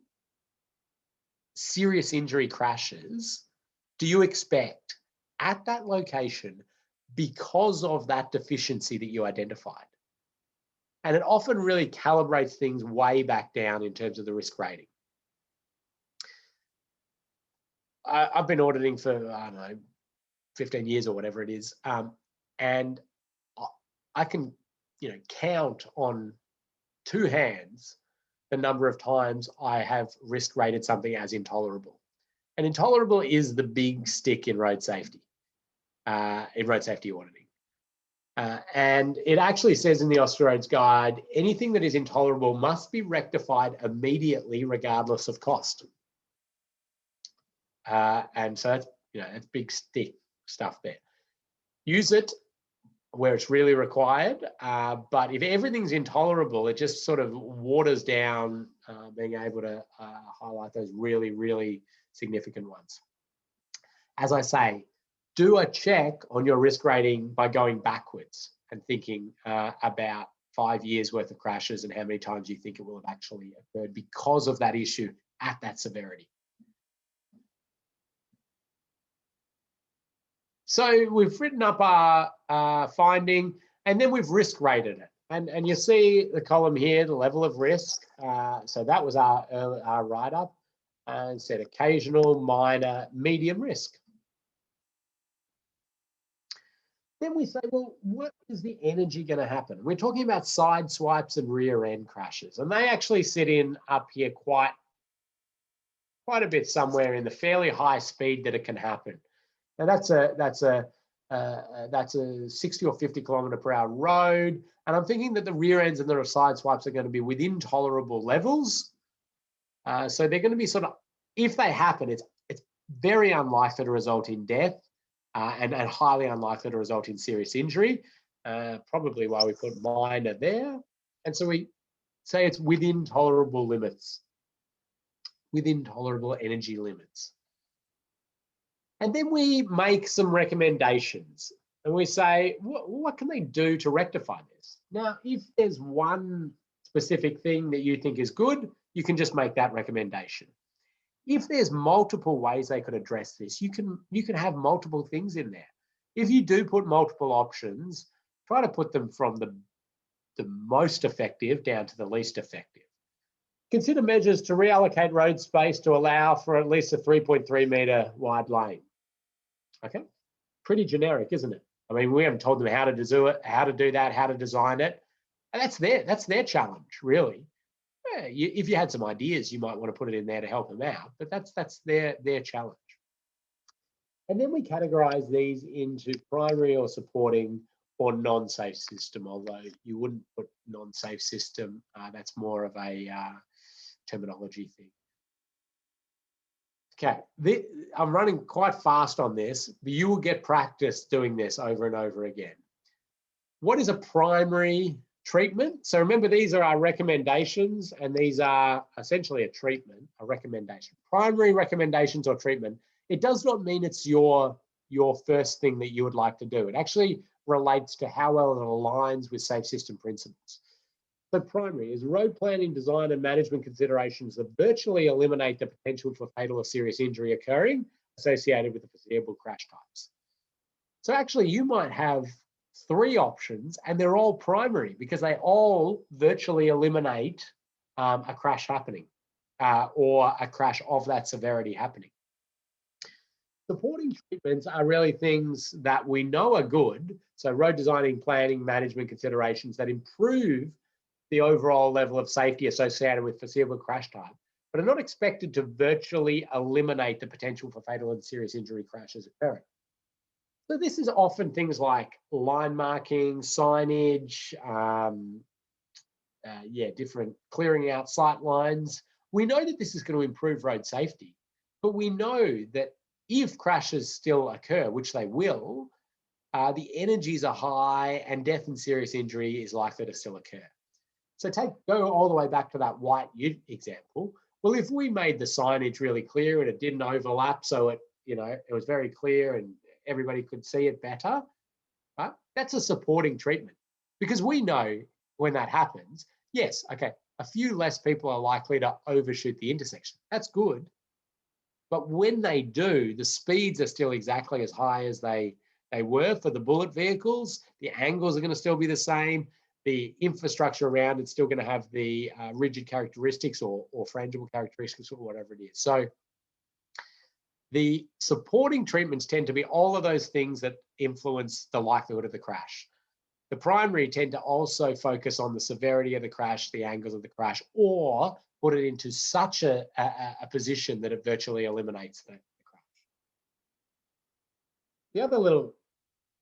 A: serious injury crashes do you expect at that location because of that deficiency that you identified? And it often really calibrates things way back down in terms of the risk rating. I've been auditing for, I don't know, 15 years or whatever it is. And I can, count on two hands the number of times I have risk rated something as intolerable. And intolerable is the big stick in road safety auditing. And it actually says in the Austroads Guide, anything that is intolerable must be rectified immediately, regardless of cost. And so that's, that's big stick stuff there. Use it where it's really required, but if everything's intolerable, it just sort of waters down being able to highlight those really, really significant ones. As I say, do a check on your risk rating by going backwards and thinking about 5 years worth of crashes and how many times you think it will have actually occurred because of that issue at that severity. So we've written up our finding, and then we've risk rated it. And you see the column here, the level of risk. So that was our write-up, and said occasional, minor, medium risk. Then we say, well, what is the energy going to happen? We're talking about side swipes and rear end crashes, and they actually sit in up here quite a bit somewhere in the fairly high speed that it can happen. Now that's a 60 or 50 kilometre per hour road, and I'm thinking that the rear ends and the side swipes are going to be within tolerable levels. So they're going to be sort of, if they happen, it's very unlikely to result in death, and highly unlikely to result in serious injury. Probably why we put minor there. And so we say it's within tolerable limits, within tolerable energy limits. And then we make some recommendations and we say, what can they do to rectify this? Now, if there's one specific thing that you think is good, you can just make that recommendation. If there's multiple ways they could address this, you can have multiple things in there. If you do put multiple options, try to put them from the most effective down to the least effective. Consider measures to reallocate road space to allow for at least a 3.3 metre wide lane. Okay, pretty generic, isn't it? I mean, we haven't told them how to do it, how to do that, how to design it. And that's their challenge, really. Yeah, if you had some ideas, you might want to put it in there to help them out, but that's their challenge. And then we categorize these into primary or supporting or non-safe system, although you wouldn't put non-safe system. That's more of a terminology thing. Okay, I'm running quite fast on this, but you will get practice doing this over and over again. What is a primary treatment? So remember, these are our recommendations, and these are essentially a treatment, a recommendation. Primary recommendations or treatment, it does not mean it's your first thing that you would like to do. It actually relates to how well it aligns with safe system principles. So primary is road planning, design and management considerations that virtually eliminate the potential for fatal or serious injury occurring associated with the foreseeable crash types. So actually you might have 3 options and they're all primary because they all virtually eliminate a crash happening or a crash of that severity happening. Supporting treatments are really things that we know are good. So road designing, planning, management considerations that improve the overall level of safety associated with foreseeable crash type, but are not expected to virtually eliminate the potential for fatal and serious injury crashes occurring. So this is often things like line marking, signage, different clearing out sight lines. We know that this is going to improve road safety, but we know that if crashes still occur, which they will, the energies are high and death and serious injury is likely to still occur. So go all the way back to that white ute example. Well, if we made the signage really clear and it didn't overlap, so it was very clear and everybody could see it better, right? That's a supporting treatment because we know when that happens, yes, okay, a few less people are likely to overshoot the intersection. That's good. But when they do, the speeds are still exactly as high as they were for the bullet vehicles. The angles are going to still be the same. The infrastructure around it's still going to have the rigid characteristics or frangible characteristics or whatever it is. So the supporting treatments tend to be all of those things that influence the likelihood of the crash. The primary tend to also focus on the severity of the crash, the angles of the crash, or put it into such a position that it virtually eliminates the crash. The other little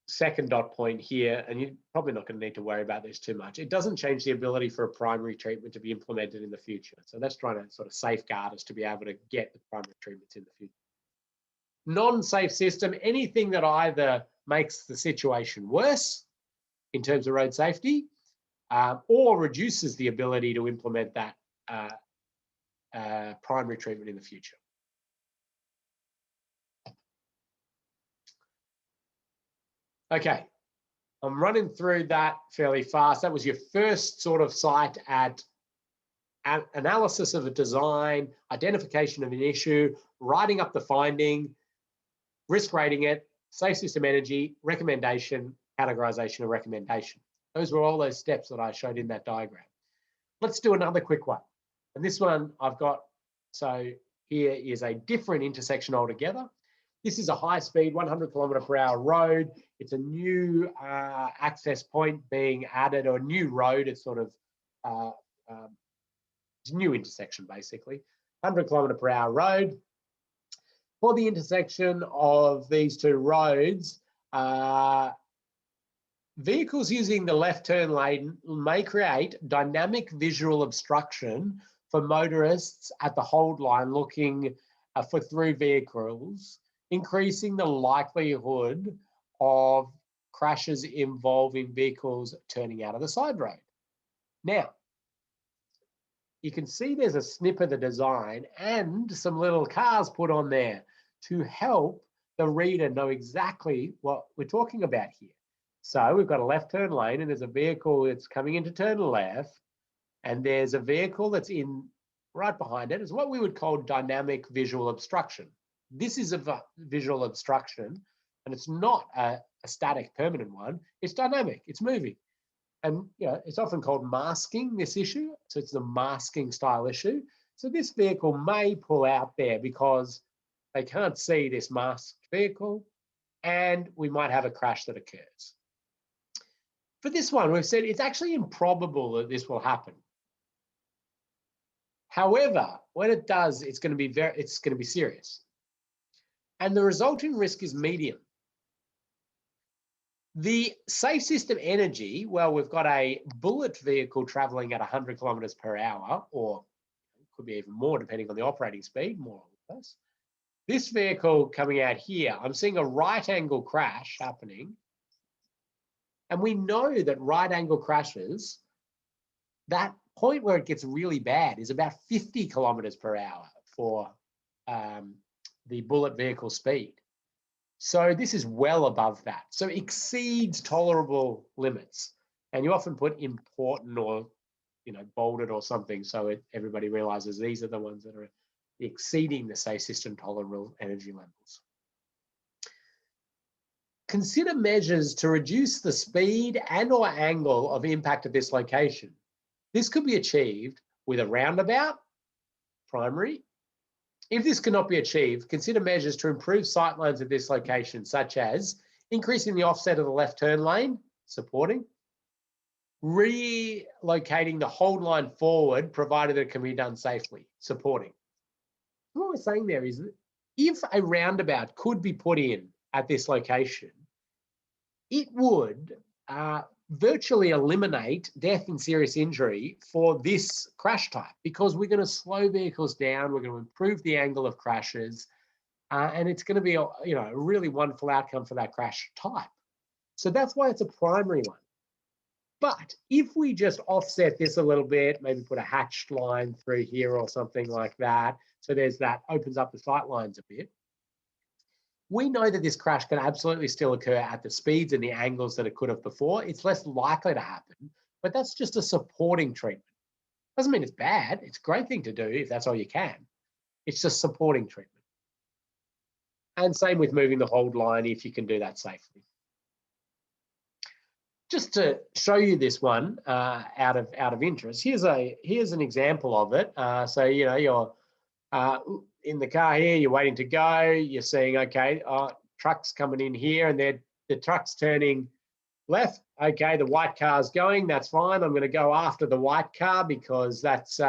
A: second dot point here, and you're probably not going to need to worry about this too much, it doesn't change the ability for a primary treatment to be implemented in the future. So that's trying to sort of safeguard us to be able to get the primary treatments in the future. Non-safe system, anything that either makes the situation worse in terms of road safety or reduces the ability to implement that primary treatment in the future. Okay, I'm running through that fairly fast. That was your first sort of sight at analysis of a design, identification of an issue, writing up the finding, risk rating it, safe system energy, recommendation, categorization and recommendation. Those were all those steps that I showed in that diagram. Let's do another quick one. And this one I've got, so here is a different intersection altogether. This is a high-speed 100km/h road. It's a new access point being added, or a new road. It's sort of it's a new intersection, basically. 100km/h road. For the intersection of these two roads, vehicles using the left turn lane may create dynamic visual obstruction for motorists at the hold line looking for through vehicles, increasing the likelihood of crashes involving vehicles turning out of the side road. Now, you can see there's a snip of the design and some little cars put on there to help the reader know exactly what we're talking about here. So we've got a left turn lane and there's a vehicle that's coming into turn left, and there's a vehicle that's in right behind it. It's what we would call dynamic visual obstruction. This is a visual obstruction, and it's not a static permanent one. It's dynamic, it's moving. And it's often called masking, this issue. So it's the masking style issue. So this vehicle may pull out there because they can't see this masked vehicle, and we might have a crash that occurs. For this one, we've said it's actually improbable that this will happen. However, when it does, it's going to be serious. And the resulting risk is medium. The safe system energy, well, we've got a bullet vehicle traveling at 100 kilometers per hour, or it could be even more depending on the operating speed, more or less. This vehicle coming out here, I'm seeing a right angle crash happening. And we know that right angle crashes, that point where it gets really bad is about 50 kilometers per hour for the bullet vehicle speed. So this is well above that. So exceeds tolerable limits. And you often put important or, bolded or something so everybody realizes these are the ones that are exceeding the safe system tolerable energy levels. Consider measures to reduce the speed and or angle of impact at this location. This could be achieved with a roundabout, primary. If this cannot be achieved, consider measures to improve sightlines at this location, such as increasing the offset of the left turn lane, supporting, relocating the hold line forward, provided it can be done safely, supporting. What we're saying there is that if a roundabout could be put in at this location, it would virtually eliminate death and serious injury for this crash type, because we're going to slow vehicles down, we're going to improve the angle of crashes, and it's going to be a really wonderful outcome for that crash type. So that's why it's a primary one. But if we just offset this a little bit, maybe put a hatched line through here or something like that, so there's that, opens up the sight lines a bit, we know that this crash can absolutely still occur at the speeds and the angles that it could have before. It's less likely to happen, but that's just a supporting treatment. Doesn't mean it's bad. It's a great thing to do if that's all you can. It's just supporting treatment. And same with moving the hold line if you can do that safely. Just to show you this one out of interest, here's an example of it. So you're in the car here, you're waiting to go, you're seeing, okay, truck's coming in here and the truck's turning left. Okay, the white car's going, that's fine. I'm going to go after the white car because that's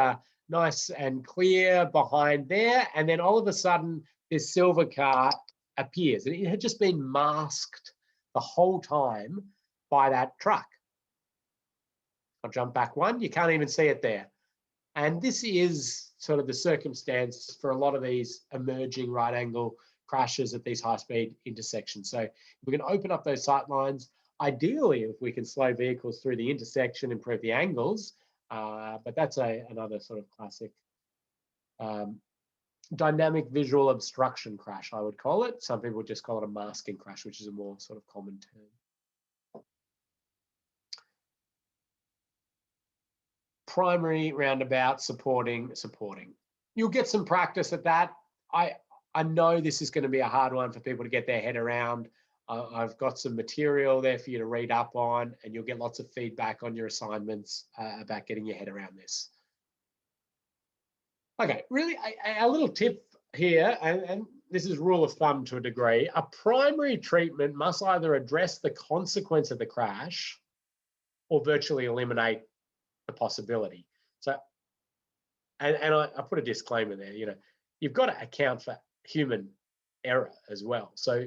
A: nice and clear behind there. And then all of a sudden, this silver car appears. And it had just been masked the whole time by that truck. I'll jump back one. You can't even see it there. And this is sort of the circumstance for a lot of these emerging right angle crashes at these high speed intersections. So we're going to open up those sight lines. Ideally, if we can slow vehicles through the intersection, improve the angles, but that's another sort of classic dynamic visual obstruction crash, I would call it. Some people just call it a masking crash, which is a more sort of common term. Primary, roundabout, supporting. You'll get some practice at that. I know this is going to be a hard one for people to get their head around. I've got some material there for you to read up on, and you'll get lots of feedback on your assignments about getting your head around this. Okay, really a little tip here, and this is rule of thumb to a degree. A primary treatment must either address the consequence of the crash or virtually eliminate the possibility. So, and I put a disclaimer there, you've got to account for human error as well. So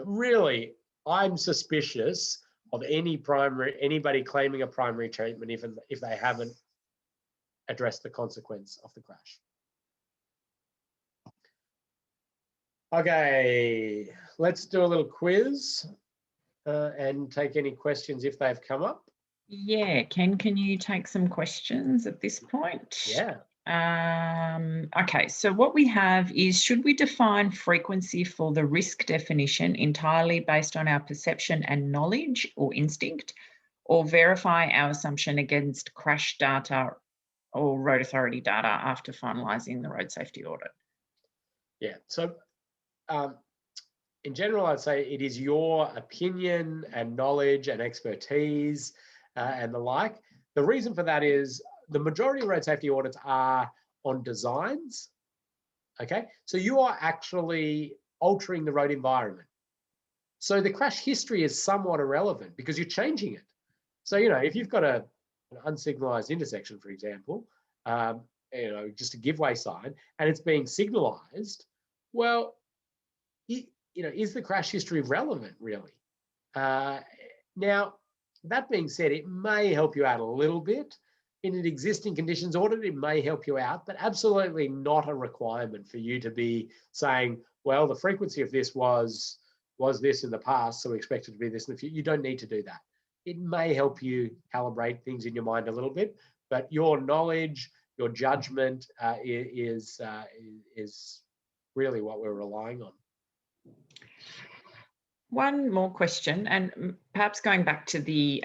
A: really, I'm suspicious of anybody claiming a primary treatment if they haven't addressed the consequence of the crash. Okay, let's do a little quiz and take any questions if they've come up.
B: Yeah, Ken, can you take some questions at this point?
A: Yeah.
B: Okay, so what we have is, should we define frequency for the risk definition entirely based on our perception and knowledge or instinct, or verify our assumption against crash data or road authority data after finalising the road safety audit?
A: Yeah, so in general, I'd say it is your opinion and knowledge and expertise and the like. The reason for that is the majority of road safety audits are on designs, okay? So you are actually altering the road environment. So the crash history is somewhat irrelevant because you're changing it. So, you know, if you've got an unsignalized intersection, for example, you know, just a giveaway sign, and it's being signalized, well, you know, is the crash history relevant, really? Now, that being said, it may help you out a little bit. In an existing conditions audit, it may help you out, but absolutely not a requirement for you to be saying, well, the frequency of this was this in the past, so we expect it to be this in the future. You don't need to do that. It may help you calibrate things in your mind a little bit, but your knowledge, your judgment is really what we're relying on.
B: One more question, and perhaps going back to the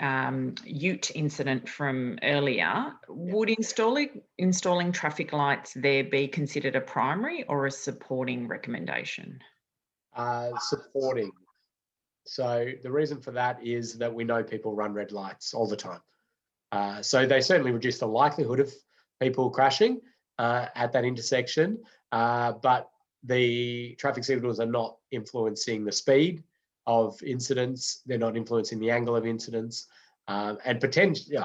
B: ute incident from earlier, would installing traffic lights there be considered a primary or a supporting recommendation?
A: Supporting. So the reason for that is that we know people run red lights all the time. So they certainly reduce the likelihood of people crashing at that intersection, but the traffic signals are not influencing the speed of incidents. They're not influencing the angle of incidents, and potentially,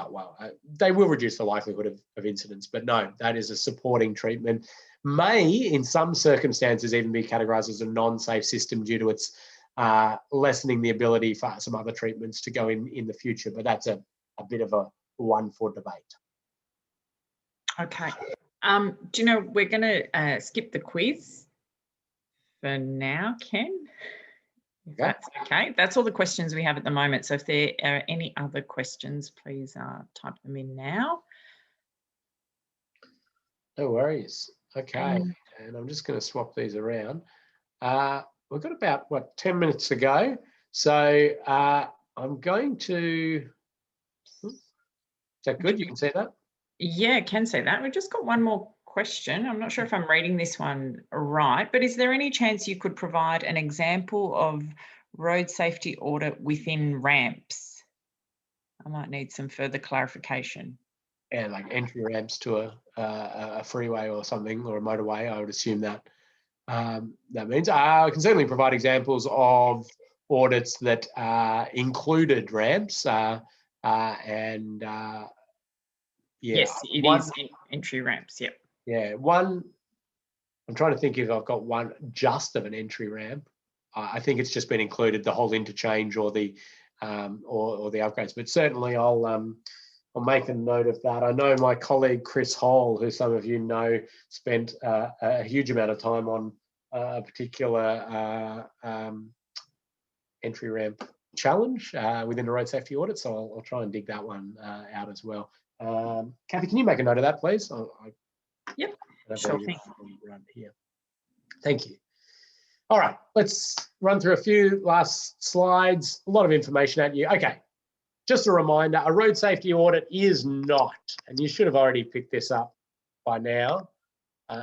A: they will reduce the likelihood of incidents, but no, that is a supporting treatment. May, in some circumstances, even be categorized as a non-safe system due to its lessening the ability for some other treatments to go in the future, but that's a bit of a one for debate.
B: Okay. Do you know, we're going to skip the quiz for now, Ken. If that's okay. That's all the questions we have at the moment. So if there are any other questions, please type them in now.
A: No worries. Okay. And I'm just going to swap these around. We've got about, 10 minutes to go. So I'm going to, is that good? You can see that?
B: Yeah, I can see that. We've just got one more question. I'm not sure if I'm reading this one right, but is there any chance you could provide an example of road safety audit within ramps? I might need some further clarification.
A: Yeah, like entry ramps to a freeway or something, or a motorway, I would assume that that means. I can certainly provide examples of audits that included ramps
B: Yes, it is entry ramps, yep.
A: Yeah, I'm trying to think if I've got one just of an entry ramp. I think it's just been included, the whole interchange or the upgrades, but certainly I'll make a note of that. I know my colleague Chris Hall, who some of you know, spent a huge amount of time on a particular entry ramp challenge within the road safety audit, so I'll try and dig that one out as well. Kathy, can you make a note of that, please?
B: Yep, sure thing.
A: Run here. Thank you. All right, let's run through a few last slides. A lot of information at you. Okay, just a reminder, a road safety audit is not, and you should have already picked this up by now,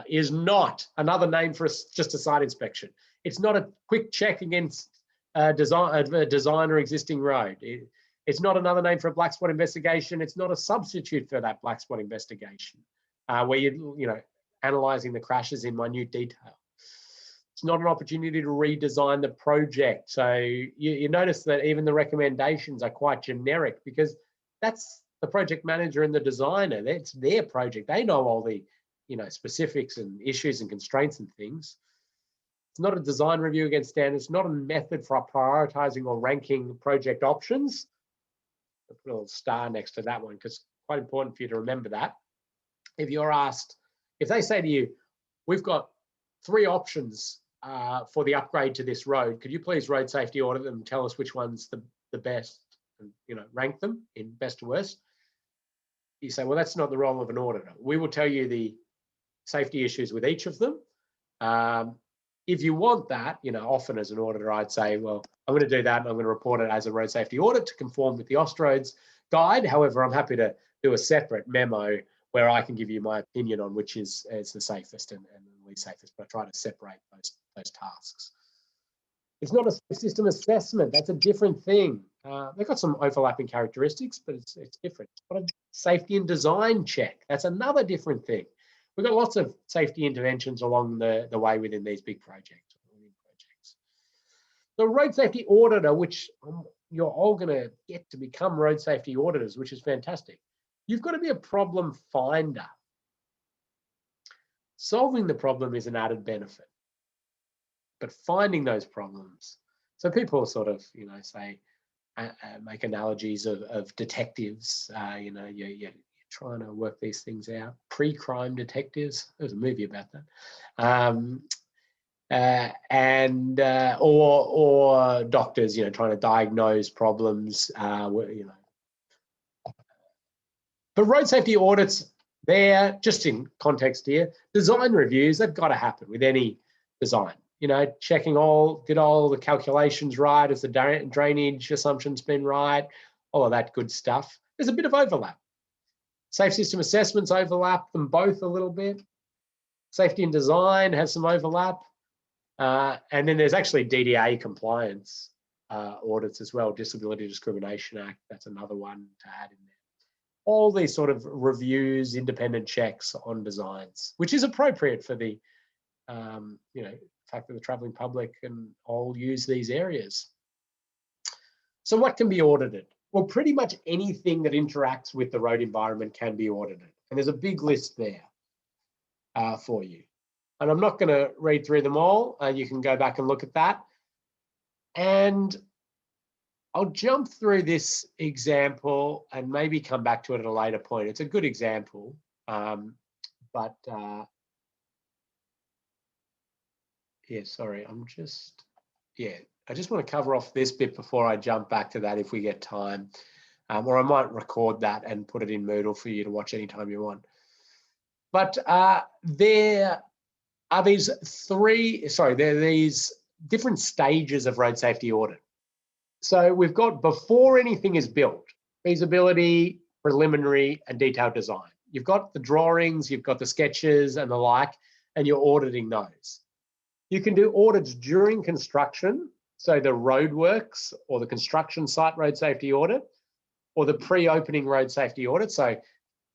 A: is not another name for just a site inspection. It's not a quick check against a design or existing road. It's not another name for a black spot investigation. It's not a substitute for that black spot investigation where you're analysing the crashes in minute detail. It's not an opportunity to redesign the project. So you notice that even the recommendations are quite generic because that's the project manager and the designer. It's their project. They know all the specifics and issues and constraints and things. It's not a design review against standards. It's not a method for prioritizing or ranking project options. I'll put a little star next to that one because it's quite important for you to remember that. If you're asked, if they say to you, we've got 3 options for the upgrade to this road, could you please road safety audit them and tell us which one's the best, and rank them in best to worst? You say, well, that's not the role of an auditor. We will tell you the safety issues with each of them. If you want that, often as an auditor, I'd say, well, I'm going to do that and I'm going to report it as a road safety audit to conform with the Austroads guide. However, I'm happy to do a separate memo where I can give you my opinion on which is the safest and the least safest, but I try to separate those tasks. It's not a system assessment. That's a different thing. They've got some overlapping characteristics, but it's different. It's not a safety and design check. That's another different thing. We've got lots of safety interventions along the way within these big projects. The road safety auditor, which you're all going to get to become road safety auditors, which is fantastic. You've got to be a problem finder. Solving the problem is an added benefit, but finding those problems. So people sort of, say, make analogies of detectives. You're trying to work these things out. Pre-crime detectives. There's a movie about that. Or doctors, trying to diagnose problems. But road safety audits, they're just in context here. Design reviews, they've got to happen with any design. Checking did all the calculations right? Has the drainage assumptions been right? All of that good stuff. There's a bit of overlap. Safe system assessments overlap them both a little bit. Safety and design has some overlap. And then there's actually DDA compliance audits as well, Disability Discrimination Act, that's another one to add in there. All these sort of reviews, independent checks on designs, which is appropriate for the fact that the travelling public can all use these areas. So what can be audited? Well, pretty much anything that interacts with the road environment can be audited. And there's a big list there for you. And I'm not going to read through them all. You can go back and look at that. And I'll jump through this example and maybe come back to it at a later point. It's a good example, yeah, sorry, I just want to cover off this bit before I jump back to that if we get time. Or I might record that and put it in Moodle for you to watch anytime you want. But there are these different stages of road safety audit. So we've got before anything is built, feasibility, preliminary, and detailed design. You've got the drawings, you've got the sketches and the like, and you're auditing those. You can do audits during construction, so the roadworks or the construction site road safety audit, or the pre-opening road safety audit. So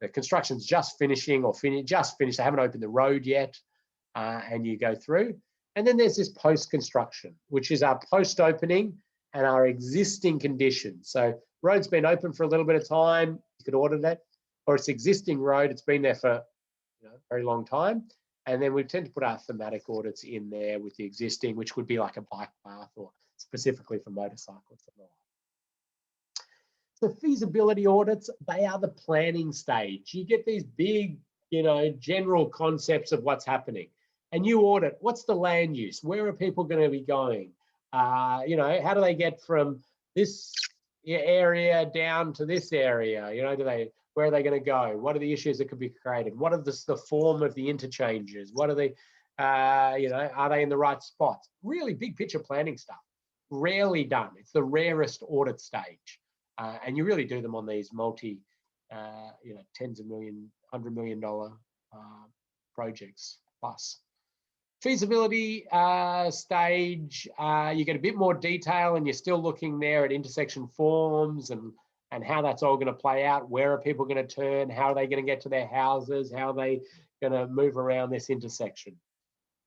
A: the construction's just finishing or just finished, they haven't opened the road yet, and you go through. And then there's this post-construction, which is our post-opening and our existing conditions. So road's been open for a little bit of time, you could audit it, or it's existing road, it's been there for a very long time. And then we tend to put our thematic audits in there with the existing, which would be like a bike path or specifically for motorcycles. So feasibility audits, they are the planning stage. You get these big, general concepts of what's happening. And you audit, what's the land use? Where are people going to be going? How do they get from this area down to this area? Where are they going to go? What are the issues that could be created? What are the form of the interchanges? What are they, are they in the right spots? Really big picture planning stuff. Rarely done. It's the rarest audit stage. And you really do them on these tens of million, $100 million projects plus. Feasibility stage, you get a bit more detail and you're still looking there at intersection forms and how that's all going to play out. Where are people going to turn? How are they going to get to their houses? How are they going to move around this intersection?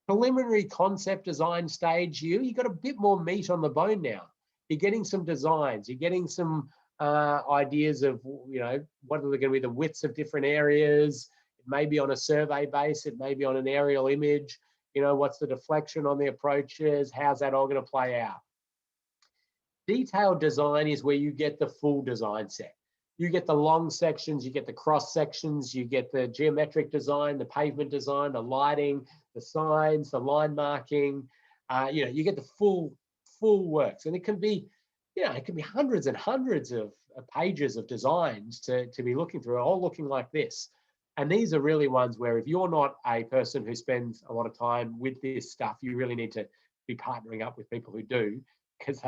A: Preliminary concept design stage, you got a bit more meat on the bone now. You're getting some designs. You're getting some ideas of, what are going to be the widths of different areas. It may be on a survey base. It may be on an aerial image. What's the deflection on the approaches? How's that all going to play out? Detailed design is where you get the full design set. You get the long sections, you get the cross sections, you get the geometric design, the pavement design, the lighting, the signs, the line marking. You get the full works, and it can be hundreds and hundreds of pages of designs to be looking through, all looking like this. And these are really ones where if you're not a person who spends a lot of time with this stuff, you really need to be partnering up with people who do, because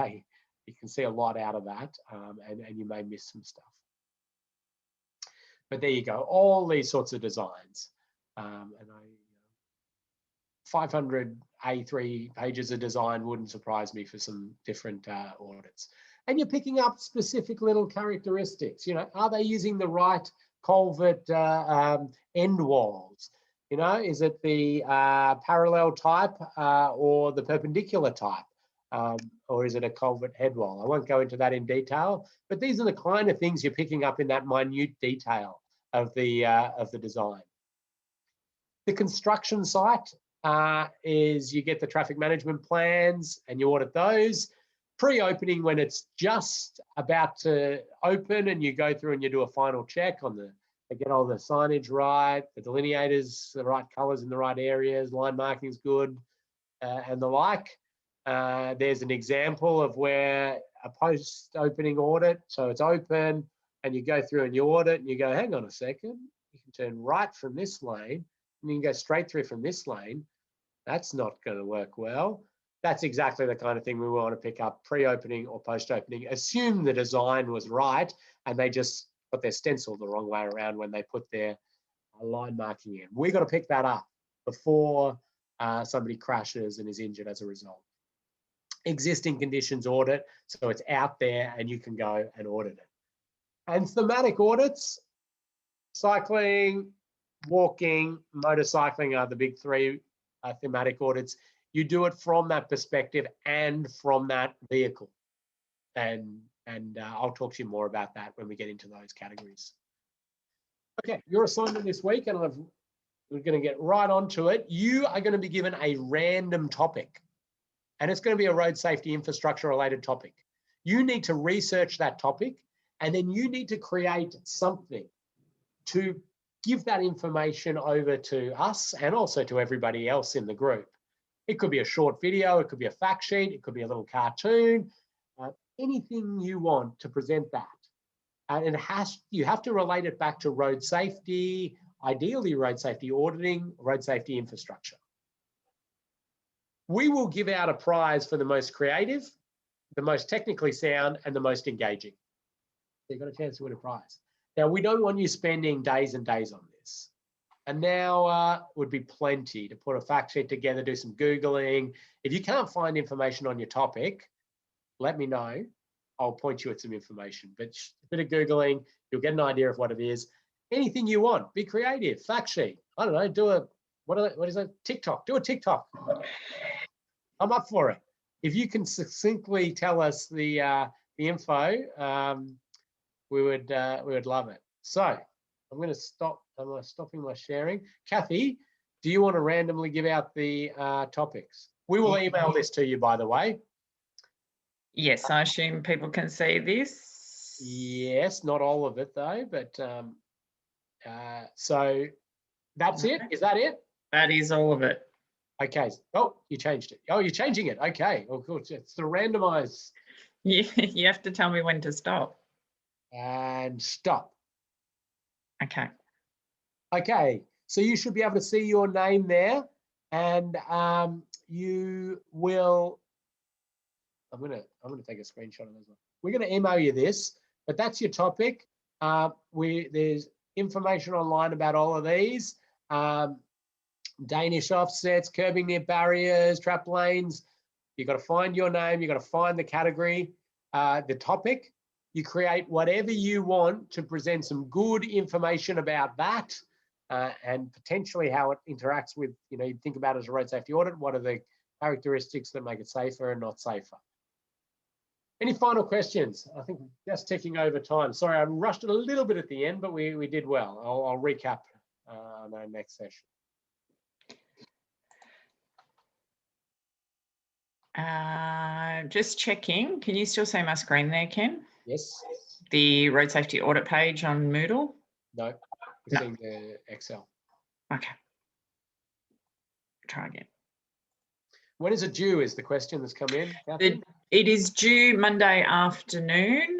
A: you can see a lot out of that, and you may miss some stuff. But there you go, all these sorts of designs. 500 A3 pages of design wouldn't surprise me for some different audits. And you're picking up specific little characteristics. You know, are they using the right culvert end walls? You know, is it the parallel type or the perpendicular type? Or is it a culvert head wall? I won't go into that in detail, but these are the kind of things you're picking up in that minute detail of the design. The construction site is you get the traffic management plans and you audit those. Pre-opening, when it's just about to open, and you go through and you do a final check on get all the signage right, the delineators, the right colors in the right areas, line marking's good, and the like. There's an example of where a post-opening audit, so it's open and you go through and you audit and you go, hang on a second, you can turn right from this lane and you can go straight through from this lane. That's not going to work well. That's exactly the kind of thing we want to pick up pre-opening or post-opening. Assume the design was right and they just put their stencil the wrong way around when they put their line marking in. We've got to pick that up before somebody crashes and is injured as a result. Existing conditions audit, so it's out there and you can go and audit it. And thematic audits, cycling, walking, motorcycling are the big three thematic audits. You do it from that perspective and from that vehicle. And I'll talk to you more about that when we get into those categories. Okay, your assignment this week, and we're going to get right onto it. You are going to be given a random topic, and it's going to be a road safety infrastructure related topic. You need to research that topic, and then you need to create something to give that information over to us and also to everybody else in the group. It could be a short video, it could be a fact sheet, it could be a little cartoon, anything you want to present that. And you have to relate it back to road safety, ideally road safety auditing, road safety infrastructure. We will give out a prize for the most creative, the most technically sound, and the most engaging. So you've got a chance to win a prize. Now, we don't want you spending days and days on this. And now would be plenty to put a fact sheet together, do some Googling. If you can't find information on your topic, let me know. I'll point you at some information. But a bit of Googling, you'll get an idea of what it is. Anything you want, be creative, fact sheet. I don't know, do a, what is it? TikTok, do a TikTok. I'm up for it. If you can succinctly tell us the info, we would love it. So I'm going to stop. I'm stopping my sharing. Kathy, do you want to randomly give out the topics? We will email this to you, by the way.
B: Yes, I assume people can see this.
A: Yes, not all of it though, but so that's it. Is that it?
B: That is all of it.
A: Okay. Oh, you changed it. Oh, you're changing it. Okay. Oh, cool. It's the randomize.
B: You have to tell me when to stop.
A: And stop.
B: Okay.
A: Okay. So you should be able to see your name there, and you will. I'm gonna take a screenshot of this one. We're gonna email you this, but that's your topic. There's information online about all of these. Danish offsets, curbing near barriers, trap lanes. You've got to find your name. You've got to find the category, the topic. You create whatever you want to present some good information about that, and potentially how it interacts with, you think about it as a road safety audit. What are the characteristics that make it safer and not safer? Any final questions? I think just ticking over time. Sorry, I rushed it a little bit at the end, but we did well. I'll recap on our next session.
B: Just checking. Can you still see my screen there, Ken?
A: Yes.
B: The road safety audit page on Moodle?
A: No, we're seeing the Excel.
B: Okay. Try again.
A: When is it due is the question that's come in, Kathy?
B: It is due Monday afternoon,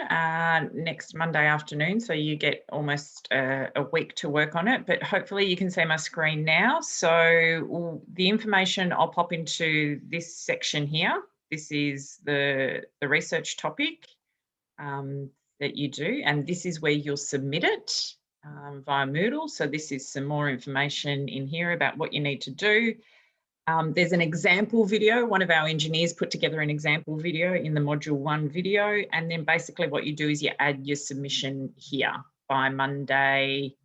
B: next Monday afternoon. So you get almost a week to work on it, but hopefully you can see my screen now. So the information I'll pop into this section here. This is the research topic that you do, and this is where you'll submit it via Moodle. So this is some more information in here about what you need to do. There's an example video. One of our engineers put together an example video in the module 1 video. And then basically what you do is you add your submission here by Monday.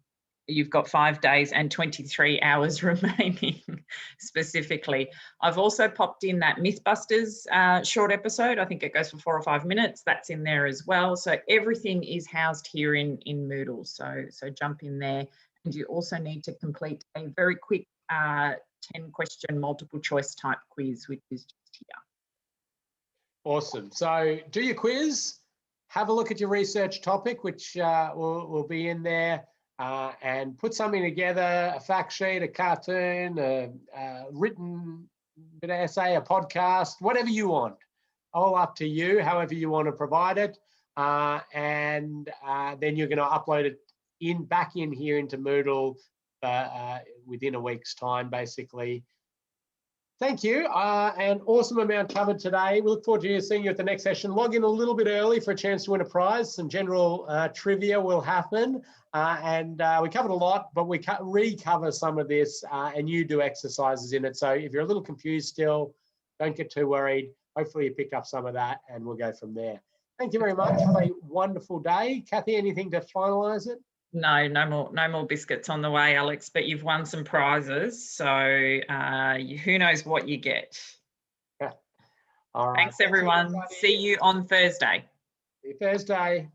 B: You've got 5 days and 23 hours remaining specifically. I've also popped in that Mythbusters short episode. I think it goes for 4 or 5 minutes. That's in there as well. So everything is housed here in Moodle. So jump in there. And you also need to complete a very quick 10-question multiple choice type quiz, which is just here.
A: Awesome. So do your quiz, have a look at your research topic, which will be in there, and put something together, a fact sheet, a cartoon, a written bit of essay, a podcast, whatever you want. All up to you, however you want to provide it. And then you're going to upload it back in here into Moodle within a week's time, basically. Thank you. An awesome amount covered today. We look forward to seeing you at the next session. Log in a little bit early for a chance to win a prize. Some general trivia will happen. We covered a lot, but we recover some of this, and you do exercises in it. So if you're a little confused still, don't get too worried. Hopefully you picked up some of that, and we'll go from there. Thank you very much. Have a wonderful day. Kathy, anything to finalise it?
B: No more biscuits on the way, Alex, but you've won some prizes. So who knows what you get.
A: All right.
B: Thanks, everyone. See you on Thursday.
A: See you Thursday.